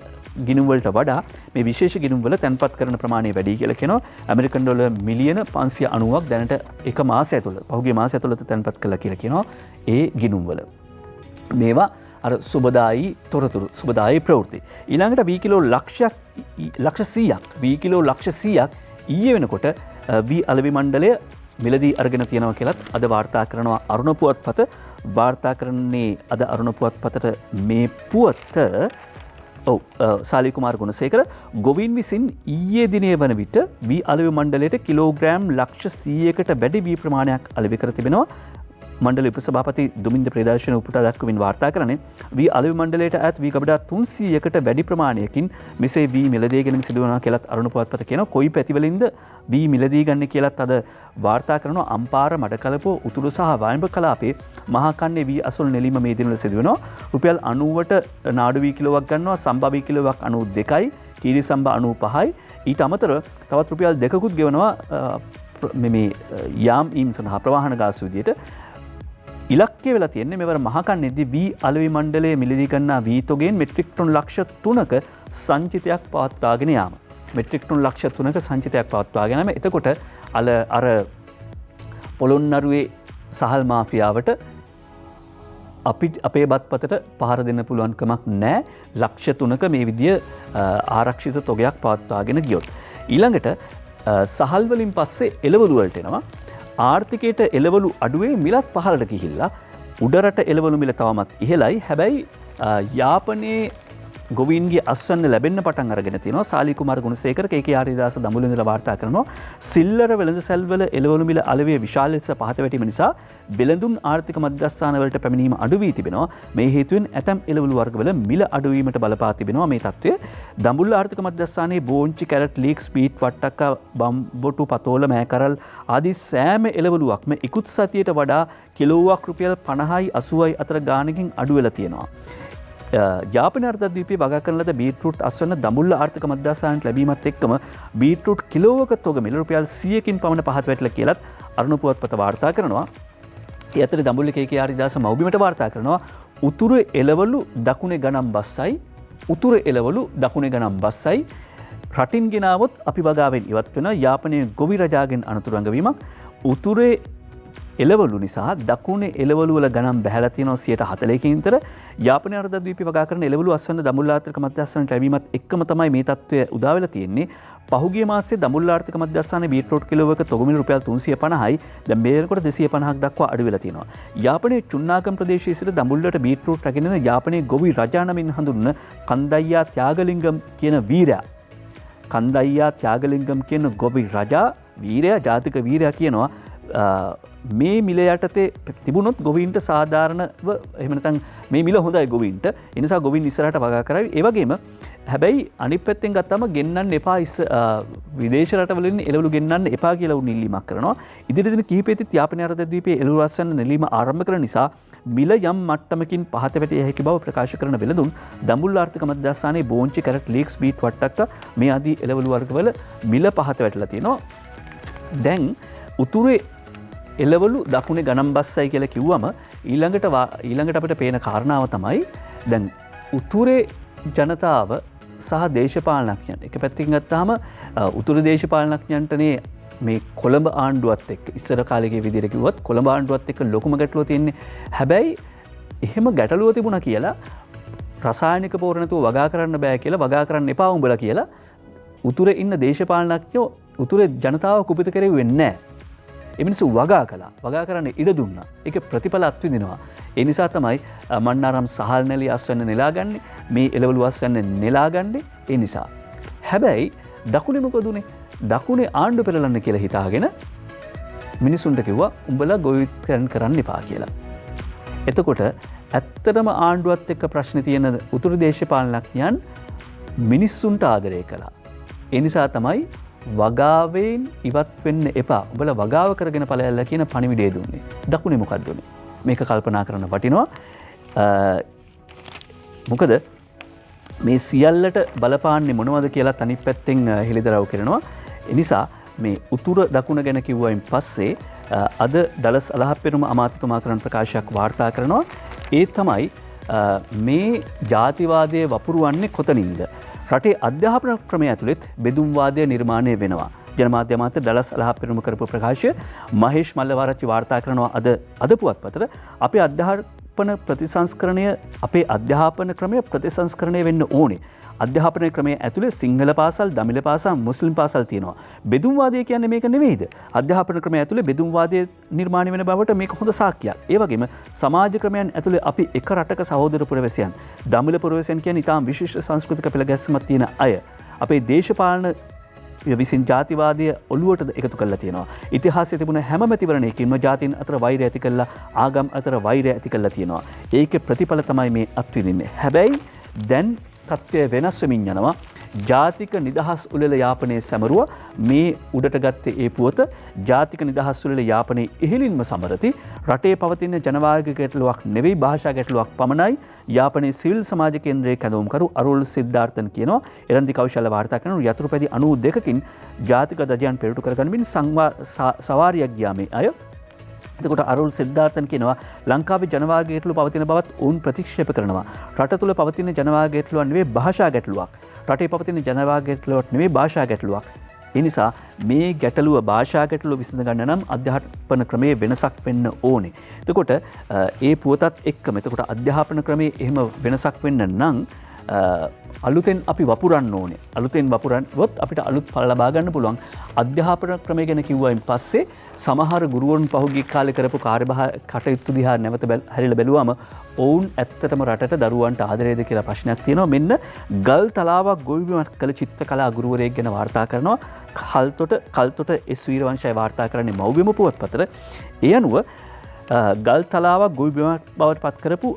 ගිණුම් වලට වඩා මේ විශේෂ ගිණුම් වල තැන්පත් කරන ප්‍රමාණය වැඩි කියලා කියනවා. ඇමරිකන් ඩොලර් මිලියන 590ක් දැනට එක මාසය ඇතුළත පහුගිය මාසය ඇතුළත තැන්පත් කළා කියලා කියනවා ඒ ගිණුම් වල. මේවා අර සුබදායි තොරතුරු සුබදායි ප්‍රවෘත්ති. ඊළඟට වී කිලෝ ලක්ෂ 100ක් ඊයේ වෙනකොට වී අලෙවි මණ්ඩලය මිලදී අරගෙන තියෙනවා කියලත් අද වාර්තා කරනවා අරුණ පුවත්පත. වාර්තා කරන්නේ අද අරුණ පුවත්පතට මේ පුවත සාලී කුමාර ගුණසේකර ගොවීන් විසින් ඊයේ දිනේ වන විට වී අලෙවි මණ්ඩලයට කිලෝග්‍රෑම් ලක්ෂ 100කට වැඩි වී ප්‍රමාණයක් අලෙවි කර තිබෙනවා. මණ්ඩල උපසභාපති දුමින්ද ප්‍රේදර්ශන උපුටා දක්වමින් වාර්තා කරන්නේ වී අලෙවි මණ්ඩලයට ඈත් වී ගබඩා 300කට වැඩි ප්‍රමාණයකින් මෙසේ වී මිලදී ගැනීම සිදු වෙනවා කියලත් අරුණ පුවත්පත කියනවා. කොයි පැතිවලින්ද වී මිලදී ගන්න කියලත් අද වාර්තා කරනවා. අම්පාර මඩකලපුව උතුරු සහ වයඹ කලාපේ මහා කන්නේ වී අසුල් නෙලීම මේ දිනවල සිදු වෙනවා. රුපියල් 90ට නාඩු වී කිලෝවක් ගන්නවා. සම්බා වී කිලෝවක් 92යි. කීරි සම්බා 95යි. ඊට අමතරව තවත් රුපියල් 2කුත් ගෙවනවා මේ යාම් ඊම් සඳහා ප්‍රවාහන ගාස්තු විදියට. ඉලක්කය වෙලා තියෙන්නේ මෙවර මහකන්නේදී වී අලෙවි මණ්ඩලයේ මිලදී ගන්නා වී තොගෙන් මෙට්‍රික් ටන් ලක්ෂ 3ක සංචිතයක් පවත්වාගෙන යාම. මෙට්‍රික් ටන් ලක්ෂ 3ක සංචිතයක් පවත්වාගෙන යාම. එතකොට අර පොළොන්නරුවේ සහල් මාෆියාවට අපේ බත්පතට පහර දෙන්න පුළුවන් කමක් නැහැ. ලක්ෂ 3ක මේ විදිය ආරක්ෂිත තොගයක් පවත්වාගෙන ගියොත්. ඊළඟට සහල් වලින් පස්සේ එළවලු වලට එනවා. ආර්ථිකයට එළවලු අඩුවේ මිලත් පහළට ගිහිල්ලා උඩරට එළවලු මිල තවමත් ඉහළයි. හැබැයි යාපනයේ ගොවීන්ගේ අස්වැන්න ලැබෙන්න පටන් අරගෙන තියෙනවා. සාලි කුමාර ගුණසේකර කේ.කේ ආරිදාස දඹුල්ල වාර්තා කරනවා සිල්ලර වෙළඳ සැල්වල එළවලු මිල අලෙවිය විශාල ලෙස පහත වැටීම නිසා වෙළඳුන් ආර්ථික මධ්‍යස්ථාන වලට පැමිණීම අඩු වී තිබෙනවා. මේ හේතුවෙන් ඇතැම් එළවලු වර්ගවල මිල අඩු වීමට බලපා තිබෙනවා. මේ තත්ත්වය දඹුල්ල ආර්ථික මධ්‍යස්ථානයේ බෝංචි කැරට් ලීක්ස් බීට් වට්ටක්ක බම්බොටු පතෝල මෑකරල් ආදී සෑම එළවලුවක්ම ඉකුත් සතියට වඩා කිලෝවක් රුපියල් 50යි 80යි අතර ගානකින් අඩු වෙලා තියෙනවා. ජාපන අර්ධද්වීපයේ වගා කරන ලද බීට්‍රූට් අස්වැන්න දඹුල්ල ආර්ථික මධ්‍යස්ථානයට ලැබීමත් එක්කම බීට්‍රූට් කිලෝවක තොග මිල රුපියල් 100කින් පමණ පහත වැටිලා කියලත් අරුණ පුවත්පත වාර්තා කරනවා. ඒ අතර දඹුල්ල කේ.කේ ආරිදාස මව්බිමට වාර්තා කරනවා උතුරු එළවලු දකුණේ ගණන් බස්සයි උතුරු එළවලු දකුණේ ගණන් බස්සයි රටින් ගෙනාවොත් අපි වගාවෙන් ඉවත් වෙන යාපනයේ ගොවි රජාගෙන් අනතුරු අඟවීමක් උතුරේ එළවලු නිසා දකුණේ එළවලු වල ගණන් බැහැලා තියෙනවා 40%කින් විතර. යාපනයේ අර්ධද්වීපයේ වගා කරන එළවලු අස්වැන්න දඹුල්ල ආර්ථික මධ්‍යස්ථානයට ලැබීමත් එක්කම තමයි මේ තත්ත්වය උදා වෙලා තියෙන්නේ. පහුගිය මාසයේ දඹුල්ල ආර්ථික මධ්‍යස්ථානයේ බීට්‍රූට් කිලෝවක තොගමිල රුපියල් 350යි දැන් මේ වෙනකොට 250ක් දක්වා අඩු වෙලා තියෙනවා. යාපනයේ චුන්නාගම් ප්‍රදේශයේ සිට දඹුල්ලට බීට්‍රූට් රැගෙන යන යාපනයේ ගොවි රජා නමින් හඳුන්වන කන්දයියා ත්‍යාගලිංගම් කියන වීරයා කන්දයියා ත්‍යාගලිංගම් කියන ගොවි රජා වීරයා ජාතික වීරයා කියනවා මේ මිල යටතේ තිබුණොත් ගොවීන්ට සාධාරණව එහෙම නැත්නම් මේ මිල හොඳයි ගොවීන්ට. ඒ නිසා ගොවීන් ඉස්සරහට වගා කරાવી. ඒ වගේම හැබැයි අනිත් පැත්තෙන් ගත්තාම ගෙන්නන්න එපා විදේශ රටවලින් එළවලු ගෙන්නන්න එපා කියලා උන් ඉල්ලීමක් කරනවා. ඉදිරි දින කිහිපෙදිත් යාපනයේ අර්ධද්වීපයේ එළවලු අස්වැන්න නෙලීම ආරම්භ කරන නිසා මිල යම් මට්ටමකින් පහත වැටිය හැකි බව ප්‍රකාශ කරන වෙළඳුන් දඹුල්ල ආර්ථික මධ්‍යස්ථානයේ බෝංචි කැරට් ලීක්ස් බීට් වට්ටක්ක මේ ආදී එළවලු වර්ගවල මිල පහත වැටලා තියෙනවා. දැන් උතුරේ එළවලු දකුණේ ගණන් බස්සයි කියලා කිව්වම ඊළඟට අපිට පේන කාරණාව තමයි දැන් උතුරේ ජනතාව සහ දේශපාලනඥයන් එක පැත්තකින් ගත්තාම උතුරු දේශපාලනඥයන්ටනේ මේ කොළඹ ආණ්ඩුවත් එක්ක ඉස්සර කාලේ විදිහට කිව්වත් කොළඹ ආණ්ඩුවත් එක්ක ලොකුම ගැටලුව තියෙන්නේ. හැබැයි එහෙම ගැටලුව තිබුණා කියලා රසායනික පෝර නැතුව වගා කරන්න බෑ කියලා වගා කරන්න එපා උඹලා කියලා උතුරේ ඉන්න දේශපාලනඥයෝ උතුරේ ජනතාව කුපිත කෙරෙව්වේ නැහැ. ඒ මිනිස්සු වගා කළා. වගා කරන්න ඉඩ දුන්නා. ඒක ප්‍රතිඵල අත්විඳිනවා. ඒ නිසා තමයි මන්නාරම් සහල් නැලි අස්වැන්න නෙලාගන්නේ. මේ එළවලු අස්වැන්න නෙලාගන්නේ ඒ නිසා. හැබැයි දකුණේ මොකද උනේ? දකුණේ ආණ්ඩු පෙරලන්න කියලා හිතාගෙන මිනිසුන්ට කිව්වා උඹලා ගොවිතැන් කරන්න එපා කියලා. එතකොට ඇත්තටම ආණ්ඩුවත් එක්ක ප්‍රශ්න තියෙන උතුරු දේශපාලනඥයන් මිනිස්සුන්ට ආදරය කළා. ඒ නිසා තමයි වගාවෙන් ඉවත් වෙන්න එපා උඹලා වගාව කරගෙන ඵලයල්ලා කියන පණිවිඩය දුන්නේ. දකුණේ මොකක්ද උනේ? මේක කල්පනා කරන්න වටිනවා. මොකද මේ සියල්ලට බලපාන්නේ මොනවද කියලා අනිත් පැත්තෙන් හෙළිදරව් කරනවා. ඒ නිසා මේ උතුර දකුණ ගැන කිව්වයින් පස්සේ අද ඩලස් අලහප්පෙරුම අමාත්‍යතුමා කරන ප්‍රකාශයක් වාර්තා කරනවා. ඒ තමයි මේ ජාතිවාදය වපුරවන්නේ කොතනින්ද? රටේ අධ්‍යාපන ක්‍රමය ඇතුළෙත් බෙදුම්වාදය නිර්මාණය වෙනවා. ජනමාධ්‍ය අමාත්‍ය ඩලස් අලහප්පෙරුම කරපු ප්‍රකාශය මහේෂ් මල්ලවආරච්චි වාර්තා කරනවා අද පුවත්පතට. අපේ අධ්‍යාපන ක්‍රමය ප්‍රතිසංස්කරණය වෙන්න ඕනේ. අධ්‍යාපන ක්‍රමයේ ඇතුළේ සිංහල පාසල්, දමිළ පාසල්, මුස්ලිම් පාසල් තියෙනවා. බෙදුම්වාදය කියන්නේ මේක නෙවෙයිද? අධ්‍යාපන ක්‍රමයේ ඇතුළේ බෙදුම්වාදය නිර්මාණය වෙන බවට මේක හොඳ සාක්ෂියක්. ඒ වගේම සමාජ ක්‍රමයන් ඇතුළේ අපි එක රටක සහෝදර පුරවැසියන්. දමිළ පුරවැසියන් කියන්නේ ඉතාම විශිෂ්ට සංස්කෘතික පෙළගැස්මක් තියෙන අය. අපේ දේශපාලන විසින් ජාතිවාදය ඔළුවට එකතු කරලා තියෙනවා. ඉතිහාසයේ තිබුණ හැම මැතිවරණයකින්ම ජාතීන් අතර වෛරය ඇති කරලා ආගම් අතර වෛරය ඇති කරලා තියෙනවා. ඒකේ ප්‍රතිඵල තමයි මේ අත්විඳින්නේ. හැබැයි දැන් තත්ත්වය වෙනස් වෙමින් යනවා. ජාතික නිදහස් උළෙල යාපනයේ සැමරුව මේ උඩට ගත්තේ ඒ පුවත ජාතික නිදහස් උළෙල යාපනයේ ඉහළින්ම සමරති. රටේ පවතින ජනවාර්ගික ගැටලුවක් නෙවෙයි භාෂා ගැටලුවක් පමණයි. යාපනයේ සිවිල් සමාජ කේන්ද්‍රයේ කැඳවුම්කරු අරුල් සිද්ධාර්ථන් කියනවා. එරන්දි කෞශල වාර්තා කරන යතුරුපැදි 92කින් ජාතික දජයන් පෙරටු කරගනිමින් සවාරියක් ගියා මේ අය. එතකොට අරුල් සිද්ධාර්ථන් කියනවා ලංකාවේ ජනවාර්ග ගැටලු පවතින බවත් ඔවුන් ප්‍රතික්ෂේප කරනවා. රට තුළ පවතින ජනවාර්ග ගැටලුවක් නෙවෙයි භාෂා ගැටලුවක්. රටේ පවතින ජනවාර්ග ගැටලුවක් නෙවෙයි භාෂා ගැටලුවක්. ඒ නිසා මේ ගැටලුව භාෂා ගැටලුව විසඳ ගන්න නම් අධ්‍යාපන ක්‍රමයේ වෙනසක් වෙන්න ඕනේ. එතකොට ඒ පුවතත් එක්කම එතකොට අධ්‍යාපන ක්‍රමයේ එහෙම වෙනසක් වෙන්න නම් අලුතෙන් අපි වපුරන්න ඕනේ. අලුතෙන් වපුරන්නොත් අපිට අලුත් ඵල ලබා ගන්න පුළුවන්. අධ්‍යාපන ක්‍රමය ගැන කිව්වයින් පස්සේ සමහර ගුරුවරුන් පහුගිය කාලේ කරපු කාර්යභාර කටයුතු දිහා නැවත හැරිලා බැලුවම ඔවුන් ඇත්තටම රටට දරුවන්ට ආදරේද කියලා ප්‍රශ්නයක් තියෙනවා. මෙන්න ගල් තලාවක් ගොවිබිමක් කළ චිත්‍රකලා ගුරුවරයෙක් ගැන වාර්තා කරනවා. කල්තොට එස් වීරවංශය වාර්තා කරන්නේ මව්බිම පුවත්පතට. ඒ අනුව ගල් තලාවක් ගොවිබිමක් බවට පත් කරපු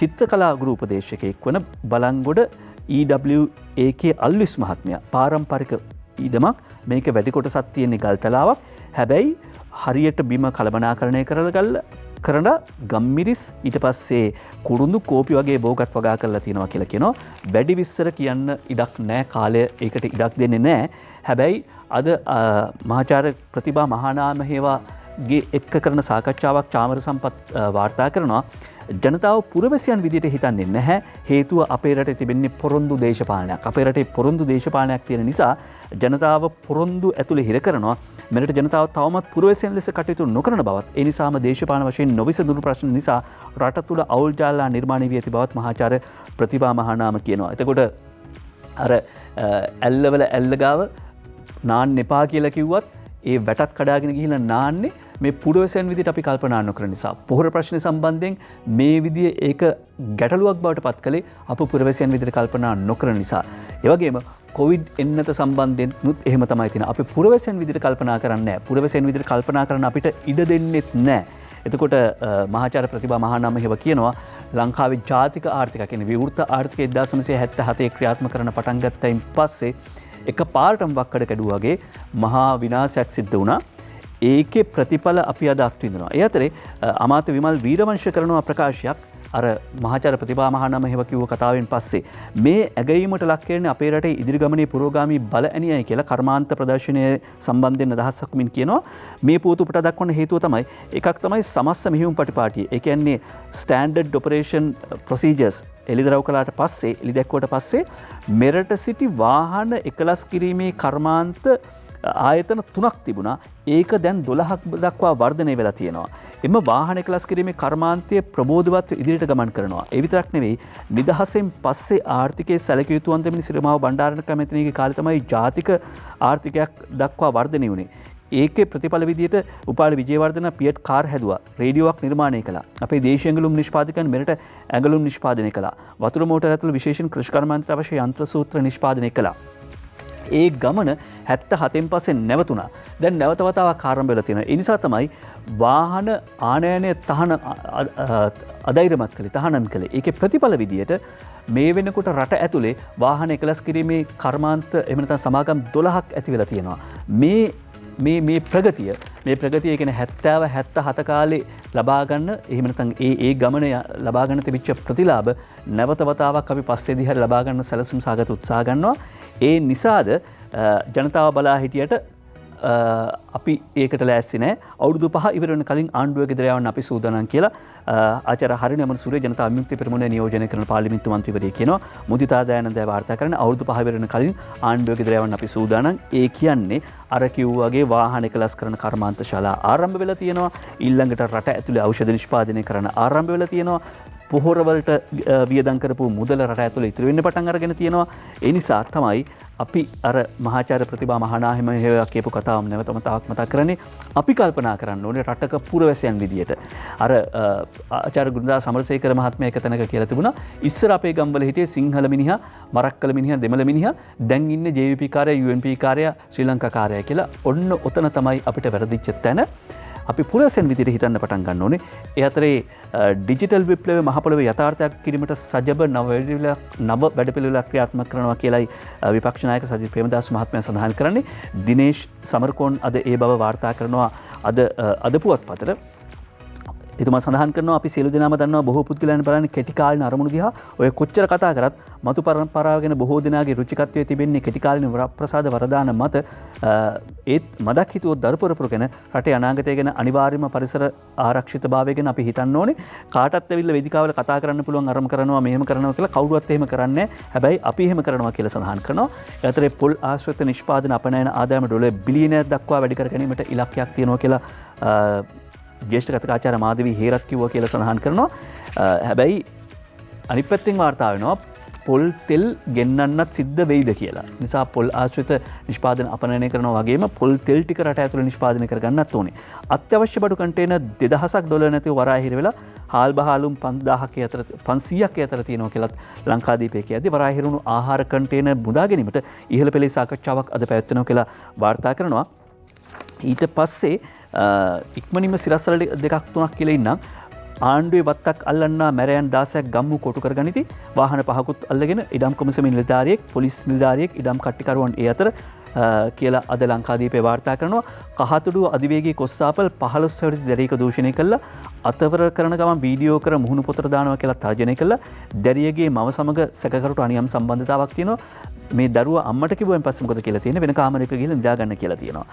චිත්‍රකලා ගුරු උපදේශකයෙක් වන බලංගොඩ EWAK අල්විස් මහත්මයා පාරම්පරික ඉඩමක් මේක වැඩි කොටසක් තියෙන ගල් තලාවක්. හැබැයි හරියට බිම කළමනාකරණය කරන ගම්මිරිස් ඊට පස්සේ කුරුඳු කෝපි වගේ බෝගත් වගා කරලා තියෙනවා කියලා කියනවා. වැඩි විස්තර කියන්න ඉඩක් නැහැ. කාලය ඒකට ඉඩක් දෙන්නේ නැහැ. හැබැයි අද මහාචාර්ය ප්‍රතිභා මහානාම හේවාගේ එක්ක කරන සාකච්ඡාවක් චාමර සම්පත් වාර්තා කරනවා. ජනතාව පුරවැසියන් විදිහට හිතන්නේ නැහැ. හේතුව අපේ රටේ තිබෙන්නේ පොරොන්දු දේශපාලනයක්. අපේ රටේ පොරොන්දු දේශපාලනයක් තියෙන නිසා ජනතාව පොරොන්දු ඇතුලේ හිර කරනවා. මෙරට ජනතාව තවමත් පුරවැසියන් ලෙස කටයුතු නොකරන බවත්, ඒ නිසාම දේශපාලන වශයෙන් නොවිසඳුණු ප්‍රශ්න නිසා රට තුළ අවුල් ජාලා නිර්මාණය වී ඇති බවත් මහාචාර්ය ප්‍රතිභා මහානාම කියනවා. එතකොට අර ඇල්ලවල ඇල්ලගාව නාන්න එපා කියලා කිව්වත් ඒ වැටත් කඩාගෙන ගිහිල්ලා නාන්නේ මේ පුරවැසියන් විදිහට අපි කල්පනා නොකරන නිසා. පොහොර ප්‍රශ්න සම්බන්ධයෙන් මේ විදිය ඒක ගැටලුවක් බවට පත් කළේ අප පුරවැසියන් විදිහට කල්පනා නොකරන නිසා. ඒ වගේම කොවිඩ් එන්නත සම්බන්ධයෙන් නුත් එහෙම තමයි තියෙන. අපි පුරවැසියන් විදිහට කල්පනා කරන්නේ නැහැ. පුරවැසියන් විදිහට කල්පනා කරන අපිට ඉඩ දෙන්නෙත් නැහැ. එතකොට මහාචාර්ය ප්‍රතිභා මහානාම හේව කියනවා ලංකාවේ ජාතික ආර්ථිකය කියන්නේ විවෘත ආර්ථිකය 1977 ක්‍රියාත්මක කරන පටන් ගත්තයින් පස්සේ එක පාරටම වක්කඩ කැඩුවා වගේ මහා විනාශයක් සිද්ධ වුණා. ඒකේ ප්‍රතිඵල අපි අද අත්විඳිනවා. ඒ අතරේ අමාත්‍ය විමල් වීරවංශ කරනවා ප්‍රකාශයක් අර මහාචාර්ය ප්‍රතිභා මහානාම හේව කිව්ව කතාවෙන් පස්සේ මේ ඇගයීමට ලක් කරන්නේ අපේ රටේ ඉදිරි ගමනේ පුරෝගාමී බල ඇණියයි කියලා කර්මාන්ත ප්‍රදර්ශනය සම්බන්ධයෙන් අදහසක් මින් කියනවා. මේ පුවත උපට දක්වන හේතුව තමයි එකක් තමයි සමස්ත මෙහෙයුම් පටිපාටිය. ඒ කියන්නේ ස්ටෑන්ඩඩ් ඔපරේෂන් ප්‍රොසීජර්ස් එළිදරව් කළාට පස්සේ එළිදැක්වුවට පස්සේ මෙරට සිටි වාහන එකලස් කිරීමේ කර්මාන්ත ආයතන 3ක් තිබුණා. ඒක දැන් 12ක් දක්වා වර්ධනය වෙලා තියෙනවා. එම වාහන එකලස් කිරීමේ කර්මාන්තය ප්‍රබෝධවත් ඉදිරියට ගමන් කරනවා. ඒ විතරක් නෙවෙයි නිදහසෙන් පස්සේ ආර්ථිකයේ සැලකිය යුතු අන්දමින් සිරිමාව බණ්ඩාරනායක කැමැතිනිගේ කාලේ තමයි ජාතික ආර්ථිකයක් දක්වා වර්ධනය වුණේ. ඒකේ ප්‍රතිඵල විදියට උපාලි විජේවර්ධන පියට් කාර් හැදුවා. රේඩියෝවක් නිර්මාණය කළා. අපේ දේශීය ඇඟලුම් නිෂ්පාදකයන් මෙරට ඇඟලුම් නිෂ්පාදනය කළා. වතුර මෝටර ඇතුළු විශේෂණ කෘෂිකර්මාන්තයට අවශ්‍ය යන්ත්‍ර සූත්‍ර නිෂ්පාදනය කළා. ඒ ගමන 77න් පස්සේ නැවතුණා. දැන් නැවත වතාවක් ආරම්භ වෙලා තියෙනවා. ඒ නිසා තමයි වාහන ආනයනය අධෛර්යමත් කළේ, තහනම් කළේ. ඒකේ ප්‍රතිඵල විදියට මේ වෙනකොට රට ඇතුලේ වාහන එකලස් කිරීමේ කර්මාන්ත එහෙම නැත්නම් සමාගම් 12ක් ඇති වෙලා තියෙනවා. මේ ප්‍රගතිය කියන්නේ 70 77 කාලේ ලබා ගන්න එහෙම නැත්නම් ඒ ගමන ලබා ගන්න තිබිච්ච ප්‍රතිලාභ නැවත වතාවක් අපි පස්සේදී හරි ලබා ගන්න සැලසුම් සාගත උත්සාහ ගන්නවා. ඒ නිසාද ජනතාව බලා හිටියට අපි ඒකට ලෑස්ති නැහැ. අවුරුදු 5 ඉවර වෙන කලින් ආණ්ඩුව ගෙදර යවන්න අපි සූදානම් කියලා ආචාර්ය හරිණ අමරසූරිය ජනතා විමුක්ති පෙරමුණ නියෝජනය කරන පාර්ලිමේන්තු මන්ත්‍රීවරයෙක් කියනවා. මුදිතා දයානන්ද වාර්තා කරන අවුරුදු 5 ඉවර වෙන කලින් ආණ්ඩුව ගෙදර යවන්න අපි සූදානම්. ඒ කියන්නේ අර කිව්වාගේ වාහන එකලස් කරන කර්මාන්ත ශාලා ආරම්භ වෙලා තියෙනවා. ඊළඟට රට ඇතුලේ ඖෂධ නිෂ්පාදනය කරන ආරම්භ වෙලා තියෙනවා. පොහොරවලට වියදම් කරපු මුදල රට ඇතුලේ ඉතිරි වෙන්න පටන් අරගෙන තියෙනවා. ඒ නිසා තමයි අපි අර මහාචාර්ය ප්‍රතිභා මහානාහිම හේවා කියපු කතාවම නැවත මතක් කරන්නේ. අපි කල්පනා කරන්න ඕනේ රටක පුරවැසියන් විදියට. අර ආචාර්ය ගුණදාස සමරසේකර මහත්මයා එක තැනක කියලා තිබුණා ඉස්සර අපේ ගම්වල හිටියේ සිංහල මිනිහා, මරක්කල මිනිහා, දෙමළ මිනිහා, දැන් ඉන්නේ JVP කාර්යය, UNP කාර්යය, ශ්‍රී ලංකා කාර්යය කියලා. ඔන්න ඔතන තමයි අපිට වැරදිච්ච තැන. අපි පුරවැසියන් විදියට හිතන්න පටන් ගන්න ඕනේ. ඒ අතරේ ඩිජිටල් විප්ලවයේ මහ පොළොවේ යථාර්ථයක් කිරීමට සජබ නව වැඩපිළිවෙලක් ක්‍රියාත්මක කරනවා කියලයි විපක්ෂ නායක සජිත් ප්‍රේමදාස මහත්මයා සඳහන් කරන්නේ. දිනේෂ් සමරකෝන් අද ඒ බව වාර්තා කරනවා අද පුවත්පතට. එතුමා සඳහන් කරනවා අපි සියලු දෙනාම දන්නවා බොහෝ පුද්ගලයන් බලන්නේ කෙටි කාලින අරමුණු දිහා. ඔය කොච්චර කතා කරත් මතු පරම්පරාව ගැන බොහෝ දෙනාගේ රුචිකත්වයේ තිබෙන්නේ කෙටි කාලින වරප්‍රසාද වරදාන මත. ඒත් මදක් හිතුවොත් දරුපරපුර ගැන රටේ අනාගතය ගැන අනිවාර්යම පරිසර ආරක්ෂිතභාවය ගැන අපි හිතන්න ඕනේ. කාටත් ඇවිල්ලා වේදිකාවල කතා කරන්න පුළුවන් අරම කරනවා මෙහෙම කරනවා කියලා කවුරුවත් එහෙම කරන්නේ නැහැ. හැබැයි අපි එහෙම කරනවා කියලා සඳහන් කරනවා. ඒ අතරේ පොල් ආශ්‍රිත නිෂ්පාදන අපනයන ආදායම ඩොලර් බිලියනයක් දක්වා වැඩි කර ගැනීමට ඉලක්කයක් තියෙනවා කියලා ජේෂ්ඨ කථිකාචාර්ය මාධවී හේරත් කිව්වා කියලා සඳහන් කරනවා. හැබැයි අනිත් පැත්තෙන් වාර්තා වෙනවා පොල් තෙල් ගෙන්නන්නත් සිද්ධ වෙයිද කියලා. නිසා පොල් ආශ්‍රිත නිෂ්පාදන අපනයනය කරනවා වගේම පොල් තෙල් ටික රට ඇතුළේ නිෂ්පාදනය කරගන්නත් ඕනේ. අත්‍යවශ්‍ය බඩු කන්ටේනර් 2000ක් ඩොලර් නැතිව වරාය හිර වෙලා හාල් බහාලුම් 500ක් අතර තියෙනවා කියලත් ලංකාදීපේ කියද්දී වරාය හිරුණු ආහාර කන්ටේනර් මුදා ගැනීමට ඉහළ පෙළේ සාකච්ඡාවක් අද පැවැත්වෙනවා කියලා වාර්තා කරනවා. ඊට පස්සේ ඉක්මනින්ම සිරස්වල දෙකක් තුනක් කියලා ඉන්නම්. ආණ්ඩුවේ වත්තක් අල්ලන්නා මැරයන් 16ක් ගම්මු කොටු කරගනිති. වාහන පහකුත් අල්ලගෙන ඉඩම් කොමිසම නිලධාරියෙක් පොලිස් නිලධාරියෙක් ඉඩම් කට්ටිකරුවන් ඒ අතර කියලා අද ලංකාදීපේ වාර්තා කරනවා. කහතුඩුව අධිවේගී කොස්සාපල් 15 වැඩි දැරියක දූෂණය කළා. අතවර කරන ගමන් වීඩියෝ කර මුහුණු පොතට දානවා කියලා තර්ජනය කළා. දැරියගේ මව සමග සැකකරුට අනියම් සම්බන්ධතාවක් තියෙනවා. මේ දරුවා අම්මට කිව්වෙන් පස්සේ මොකද කියලා තියෙන්නේ වෙන කාමරයක ගිහලා නිදා ගන්න කියලා තියෙනවා.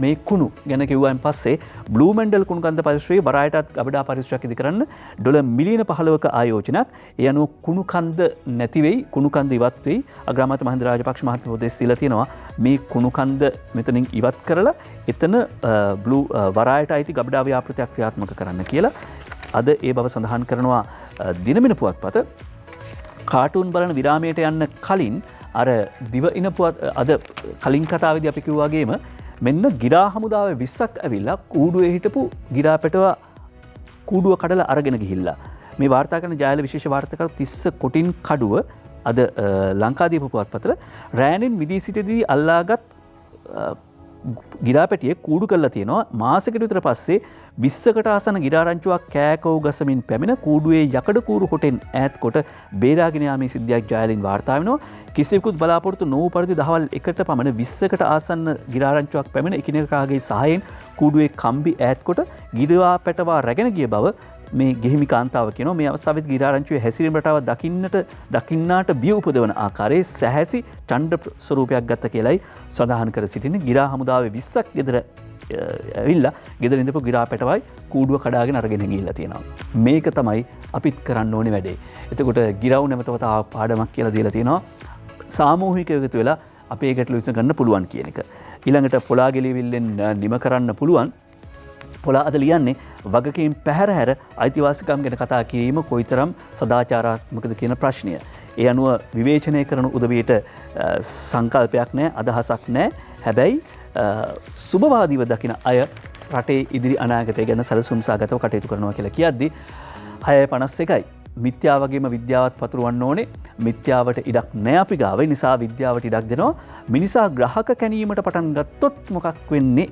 මේ කුණු ගැන කිව්වන් පස්සේ බ්ලූ මෙන්ඩල් කුණු කන්ද පරිශ්‍රයේ වරායටත් ගබඩා පරිශ්‍රයක් ඉදි කරන්න ඩොලර් මිලියන 15ක ආයෝජනයක්. ඒ අනුව කුණු කන්ද නැති වෙයි, කුණු කන්ද ඉවත් වෙයි. අග්‍රාමාත්‍ය මහින්ද රාජපක්ෂ මහත්මයා උදෙස් දීලා තියෙනවා මේ කුණු කන්ද මෙතනින් ඉවත් කරලා එතන බ්ලූ වරායට අයිති ගබඩා ව්‍යාපෘතියක් ක්‍රියාත්මක කරන්න කියලා අද ඒ බව සඳහන් කරනවා දිනමින පුවත්පත. කාටූන් බලන විරාමයට යන්න කලින් අර දිව ඉන පුවත් අද කලින් කතාවේදී අපි කිව්වා වගේම මෙන්න ගිරා හමුදාවේ 20ක් ඇවිල්ලා කූඩුවේ හිටපු ගිරා පැටව කූඩුව කඩලා අරගෙන ගිහිල්ලා මේ වාර්තා කරන ජයල විශේෂ වාර්තාකරු 30 කොටින් කඩුව අද ලංකාදීප පුවත්පතට රෑනින් විදී සිටදී අල්ලාගත් ගිරාපැටියෙක් කූඩු කරලා තියෙනවා. මාසෙකට විතර පස්සේ 20කට ආසන ගිරාරංචුවක් කෑකෝ ගසමින් පැමිණ කූඩුවේ යකඩ කූරු හොටෙන් ඈත් කොට බේරාගෙන යාමේ සිද්ධියක් ජයලින් වාර්තා වෙනවා. කිසිවෙකුත් බලාපොරොත්තු නොවූ පරිදි දහවල් 1ට පමණ 20කට ආසන්න ගිරාරංචුවක් පැමිණ එකිනෙකාගේ සහායෙන් කූඩුවේ කම්බි ඈත් කොට ගිරා පැටවා රැගෙන ගිය බව මේ ගෙහිමි කාන්තාව කියනවා. මේ අවස්ථාවේදී ගිරාරංචුවේ හැසිරීම රටාව දකින්නාට බිය උපදවන ආකාරයේ සැහැසි ඡණ්ඩ ස්වරූපයක් ගත්ත කියලයි සඳහන් කර සිටින්නේ. ගිරා හමුදාවේ 20ක් ගෙදර ඇවිල්ලා ගෙදර ඉඳපු ගිරා පැටවයි කූඩුව කඩාගෙන අරගෙන ගිහිල්ලා තියෙනවා. මේක තමයි අපිත් කරන්න ඕනේ වැඩේ. එතකොට ගිරව් නැමතවත පාඩමක් කියලා දීලා තියෙනවා. සාමූහිකව එකතු වෙලා අපේ ගැටලු විසඳ ගන්න පුළුවන් කියන එක. ඊළඟට පොලා ගෙලිවිල්ලෙන් නිම කරන්න පුළුවන්. පොලා අද ලියන්නේ වගකීම් පැහැරහැර අයිතිවාසිකම් ගැන කතා කිරීම කොයිතරම් සදාචාරාත්මකද කියන ප්‍රශ්නය. ඒ අනුව විවේචනය කරන උදවියට සංකල්පයක් නැහැ, අදහසක් නැහැ. හැබැයි සුබවාදීව දකින අය රටේ ඉදිරි අනාගතය ගැන සැලසුම් සහගතව කටයුතු කරනවා කියලා කියද්දී 6:51යි. මිත්‍යා වගේම විද්‍යාවත් පතුරවන්න ඕනේ. මිත්‍යාවට ඉඩක් නැහැ අපි ගාව. ඒ නිසා විද්‍යාවට ඉඩක් දෙනවා. මිනිසා ග්‍රහක කැණීමට පටන් ගත්තොත් මොකක් වෙන්නේ?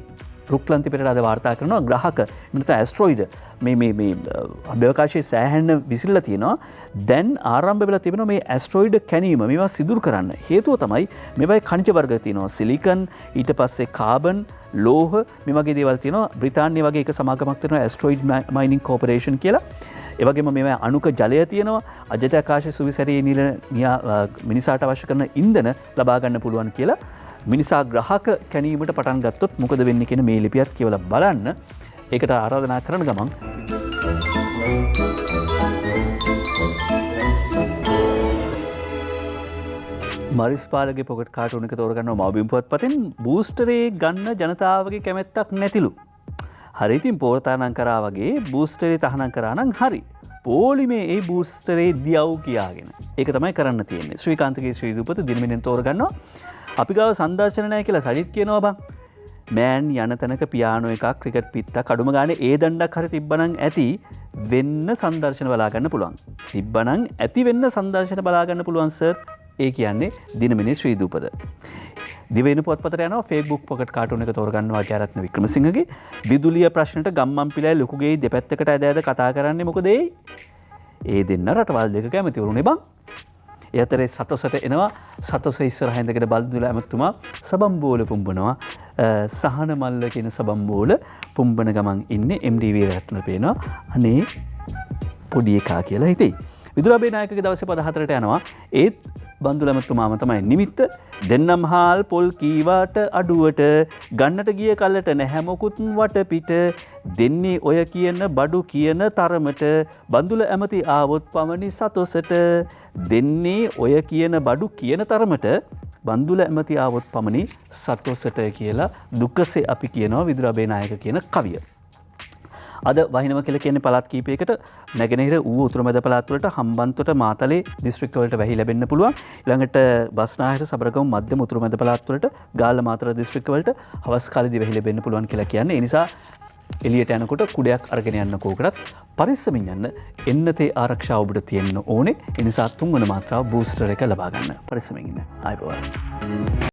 රුක්ලන්ති පෙරේරා අද වාර්තා කරනවා ග්‍රහක මෙතන ඇස්ට්‍රොයිඩ් මේ අභ්‍යවකාශයේ සෑහෙන විසිරලා තියෙනවා. දැන් ආරම්භ වෙලා තිබෙනවා මේ ඇස්ට්‍රොයිඩ් කැණීම. මේවා සිදුරු කරන්න හේතුව තමයි මේවායි ಖನಿಜ වර්ග තියෙනවා. සිලිකන්, ඊට පස්සේ කාබන්, ලෝහ මේ වගේ දේවල් තියෙනවා. බ්‍රිතාන්‍ය වගේ එක සමාගමක් තියෙනවා ඇස්ට්‍රොයිඩ් මයිනින් කෝපරේෂන් කියලා. ඒ වගේම මේවා අණුක ජලය තියෙනවා. අජාතාකාශ සුවිසැරයේ මිනිසාට අවශ්‍ය කරන ඉන්ධන ලබා ගන්න පුළුවන් කියලා. මිනිසා ග්‍රහක කැණීමට පටන් ගත්තොත් මොකද වෙන්නේ කියන මේ ලිපියත් කියවලා බලන්න. ඒකට ආරාධනා කරන ගමන් මරිස් පාලගේ පොකට් කාටුන් එක තෝරගන්නවා මව්බිම් පුවත්පතෙන්. බූස්ටරේ ගන්න ජනතාවගේ කැමැත්තක් නැතිලු. හරි ඉතින් පෝරතානම් කරා වගේ බූස්ටරේ තහනම් කරා නම් හරි. පෝලිමේ ඒ බූස්ටරේ දියව් කියාගෙන. ඒක තමයි කරන්න තියෙන්නේ. ශ්‍රීකාන්තගේ ශ්‍රී රූපත දිනමිනෙන් තෝරගන්නවා. අපි ගාව සංදර්ශන නැහැ කියලා සජිත් කියනවා බං. මෑන් යන තැනක පියානෝ එකක්, ක්‍රිකට් පිත්තක්, කඩුම ගානේ ඒ දණ්ඩක් හරි තිබ්බනම් ඇති වෙන්න සංදර්ශන බලා ගන්න පුළුවන්. තිබ්බනම් ඇති වෙන්න සංදර්ශන බලා ගන්න පුළුවන් සර්. ඒ කියන්නේ දිනමිනේ ශ්‍රී දූපත. දිවයින පුවත්පතට යනවා ෆේස්බුක් පොකට් කාටුන් එක තෝරගන්නවා ජයරත්න වික්‍රමසිංහගේ. විදුලිය ප්‍රශ්නට ගම්මන් පිළයි ලොකුගේ දෙපැත්තකට ඇද කතා කරන්නේ මොකද ඒ දෙන්න රටවල් දෙක කැමති වුණේ බං. ඒ අතරේ සතොසට එනවා. සතොස ඉස්සරහ ඉඳගෙන බල්දුල ඇමතුමා සබම්බෝල පුම්බනවා. සහන මල්ල කියන සබම්බෝල පුම්බන ගමන් ඉන්නේ MDV රත්න පේනවා. අනේ පොඩි එකා කියලා හිතේ. විදුරාබේ නායකගේ දවසේ 14ට යනවා. ඒත් බන්දුල ඇමතුමාම තමයි නිමිත්ත. දෙන්නම් හාල් පොල් කීවාට අඩුවට ගන්නට ගිය කලට නැහැ මොකුත් වටපිට දෙන්නේ ඔය කියන බඩු කියන තරමට බන්දුල ඇමති ආවොත් පමණි සතොසට දෙන්නේ ඔය කියන බඩු කියන තරමට බන්දුල ඇමති ආවොත් පමණි සතොසට කියලා දුකසේ අපි කියනවා විදුරාබේ නායක කියන කවිය. අද වහිනම කියලා කියන්නේ පළාත් කීපයකට නැගෙනහිර ඌව උතුරු මැද පළාත් වලට හම්බන්තොට මාතලේ දිස්ත්‍රික්ක වලට වැහි ලැබෙන්න පුළුවන්. ඊළඟට බස්නාහිර සබරගමු මධ්‍යම උතුරු මැද පළාත් වලට ගාල්ල මාතර දිස්ත්‍රික්ක වලට හවස් කාලේදී වැහි ලැබෙන්න පුළුවන් කියලා කියන්නේ. ඒ නිසා එළියට යනකොට කුඩයක් අරගෙන යන්න කෝකටත් පරිස්සමින් යන්න. එන්නතේ ආරක්ෂාව ඔබට තියෙන්න ඕනේ. ඒ නිසා 3 වන මාත්‍රාව බූස්ටර් එක ලබා ගන්න. පරිස්සමින් ඉන්න. ආයුබෝවන්.